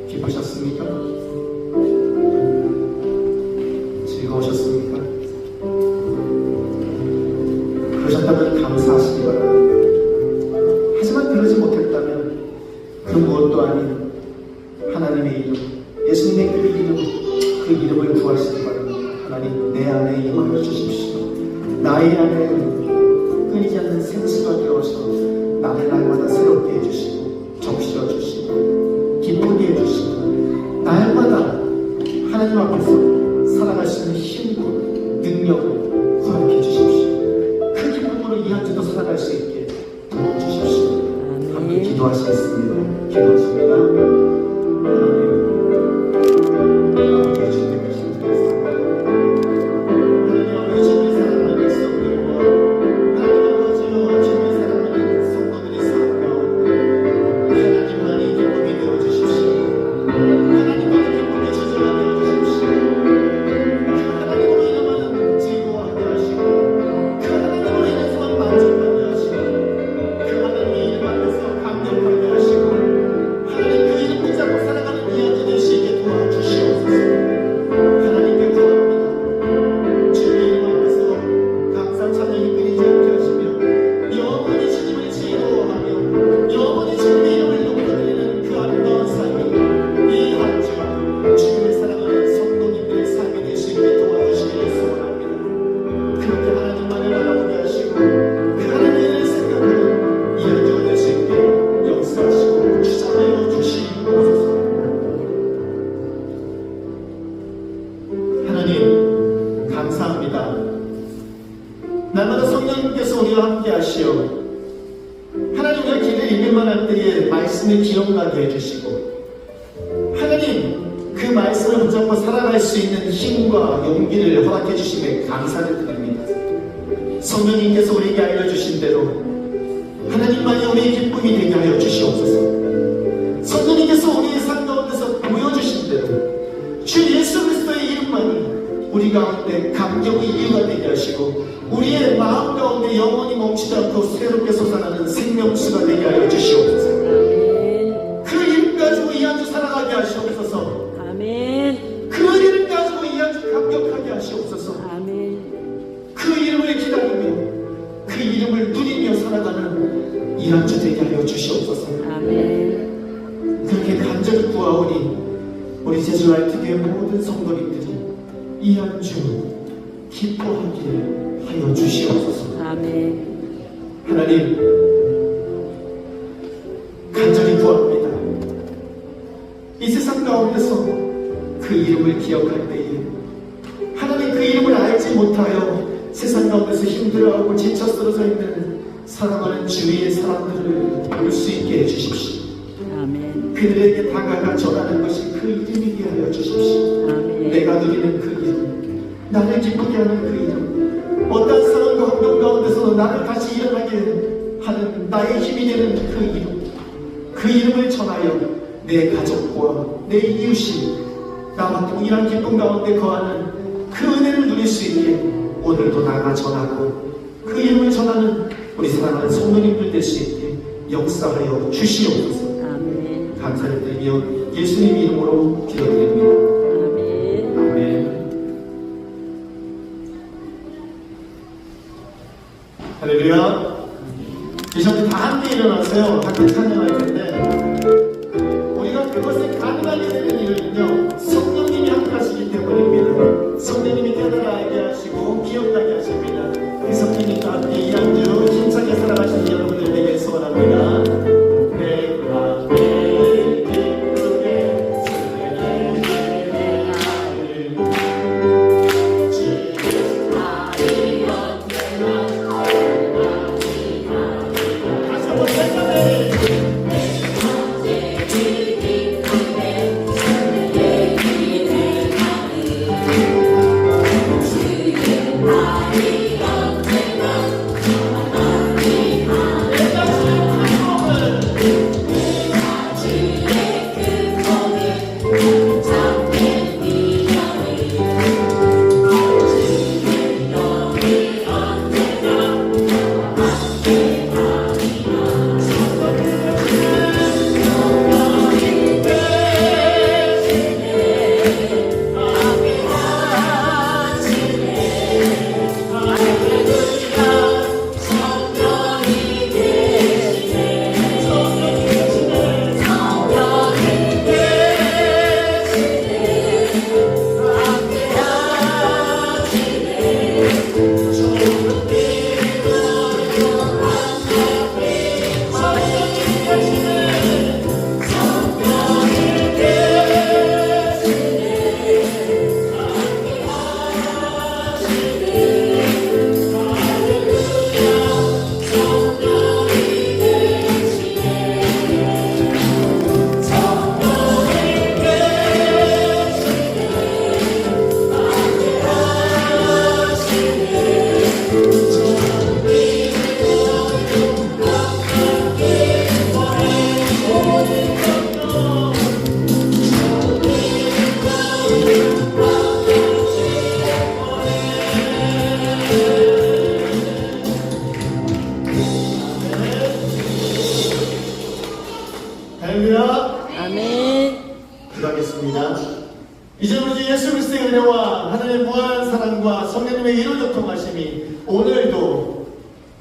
기쁘셨습니까? 즐거우셨습니까? 그러셨다면 감사하시기 바랍니다. 하지만 그러지 못했다면 그 무엇도 아닌 하나님의 이름, 예수님의 그 이름, 그 이름을 구하시기 바랍니다. 하나님 내 안에 임하여 주십시오. 나의 안에 끊이지 않는 생수가 되어서 나를 날마다 새롭게 해주시고 적셔 주시고 기쁘게 해주시고 날마다 하나님 앞에서 살아갈 수 있는 힘과 능력을 허락해 주십시오. 그 기쁨으로 이 한 주도 살아갈 수 있게 도와주십시오. 함께 기도하시겠습니다. 기도하십니다. 하나님 아버지 주님의 신께서 하나님 아버지 주님의 사랑하는 백성들과 하나님 아버지와 주님의 사랑하는 성도들의 삶 가운데 하나님만이 기쁨이 되어주십시오. 하나님만이 기쁨의 주제가 되어주십시오. 그 하나님으로 인하면 즐거워하게 하시고 그 하나님으로 인해서만 만족하게 하시고 그 하나님의 이름 앞에서 감격하게 하시고 하나님 그 이름 붙잡고 살아가는 이 한 주 되시게 도와주시옵소서. 하나님께 구합니다. 주의 이름 앞에서 감사 찬양이 끊이지 않게 하시며 영원히 주님을 즐거워하며 영원히 주님의 이름을 높여드리는 그 아름다운 삶이 이 한 주 주님을 사랑하는 성도님들의 삶이 되시게 도와주시기를 소원합니다. 그렇게 하나님만을 바라보게 하시고 그 하나님을 생각하는 이 한 주가 될 수 있게 역사하시고 주장하여 주시옵소서. 하나님 감사합니다. 날마다 성령님께서 우리와 함께 하시어 하나님 우리가 길을 읽을만 할 때에 말씀을 기억나게 해주시고 하나님 그 말씀을 붙잡고 살아갈 수 있는 힘과 용기를 허락해 주심에 감사를 드립니다. 성령님께서 우리에게 알려주신 대로 하나님만이 우리의 기쁨이 되게 하여 주시옵소서. 성령님께서 우리의 삶 가운데서 보여주신 대로 주 예수 그리스도의 이름만이 우리가 가운데 감격의 이유가 되게 하시고 우리의 마음 가운데 영원히 멈추지 않고 새롭게 솟아나는 생명수가 되게 하여 주시옵소서. 아멘. 그 이름 가지고 이 한 주 살아가게 하시옵소서. 아멘. 그 이름 가지고 이 한 주 감격하게 하시옵소서. 아멘. 그 이름을 기다리며 그 이름을 누리며 살아가는 이 한 주 되게 하여 주시옵소서. 아멘. 그렇게 간절히 구하오니 우리 제주 라이트교회 모든 성도님들이 이 한 주 기뻐하게 하여 주시옵소서. 아멘. 하나님 간절히 구합니다. 이 세상 가운데서 그 이름을 기억할 때에 하나님 그 이름을 알지 못하여 세상 가운데서 힘들어하고 지쳐 쓰러져 있는 사랑하는 주위의 사람들을 볼 수 있게 해주십시오. 아멘. 그들에게 다가가 전하는 것이 그 이름이게 하여 주십시오. 아멘. 내가 누리는 그 이름, 나를 기쁘게 하는 그 이름, 어떤 상황과 환경 가운데서도 나를 다시 일어나게 하는 나의 힘이 되는 그 이름, 그 이름을 전하여 내 가족과 내 이웃이 나와 동일한 기쁨 가운데 거하는 그 은혜를 누릴 수 있게 오늘도 나가 전하고 그 이름을 전하는 우리 사랑하는 성도님들 될 수 있게 역사하여 주시옵소서. 아멘. 감사를 드리며 예수님 이름으로 기도드립니다. 아멘. 아멘. 할렐루야. 이제 다 함께 일어나세요. 함께 찬양할 텐데 우리가 그것을 가능하게 되는 일은요 성령님이 함께 하시기 때문입니다. 성령님이 깨달아 알게 하시고 기억나게 하십니다. 그 성령님과 함께 이 한 주 힘차게 살아가시는 여러분들 되길 소원합니다. 할렐루야. 아멘. 기도하겠습니다. 이제 우리 주 예수 그리스도의 은혜와 하나님의 무한 사랑과 성령님의 이루어져 통하심이 오늘도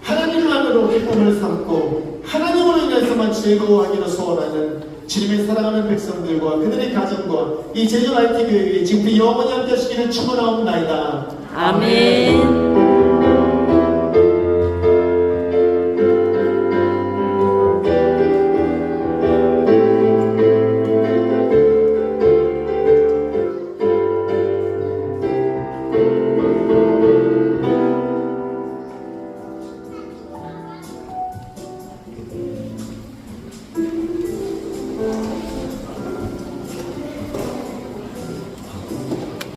하나님만으로 기쁨을 삼고 하나님으로 인해서만 즐거워하기를 소원하는 주님의 사랑하는 백성들과 그들의 가정과 이 제주 라이트 교회에 지금부터 영원히 함께 하시기를 축원하옵나이다. 아멘.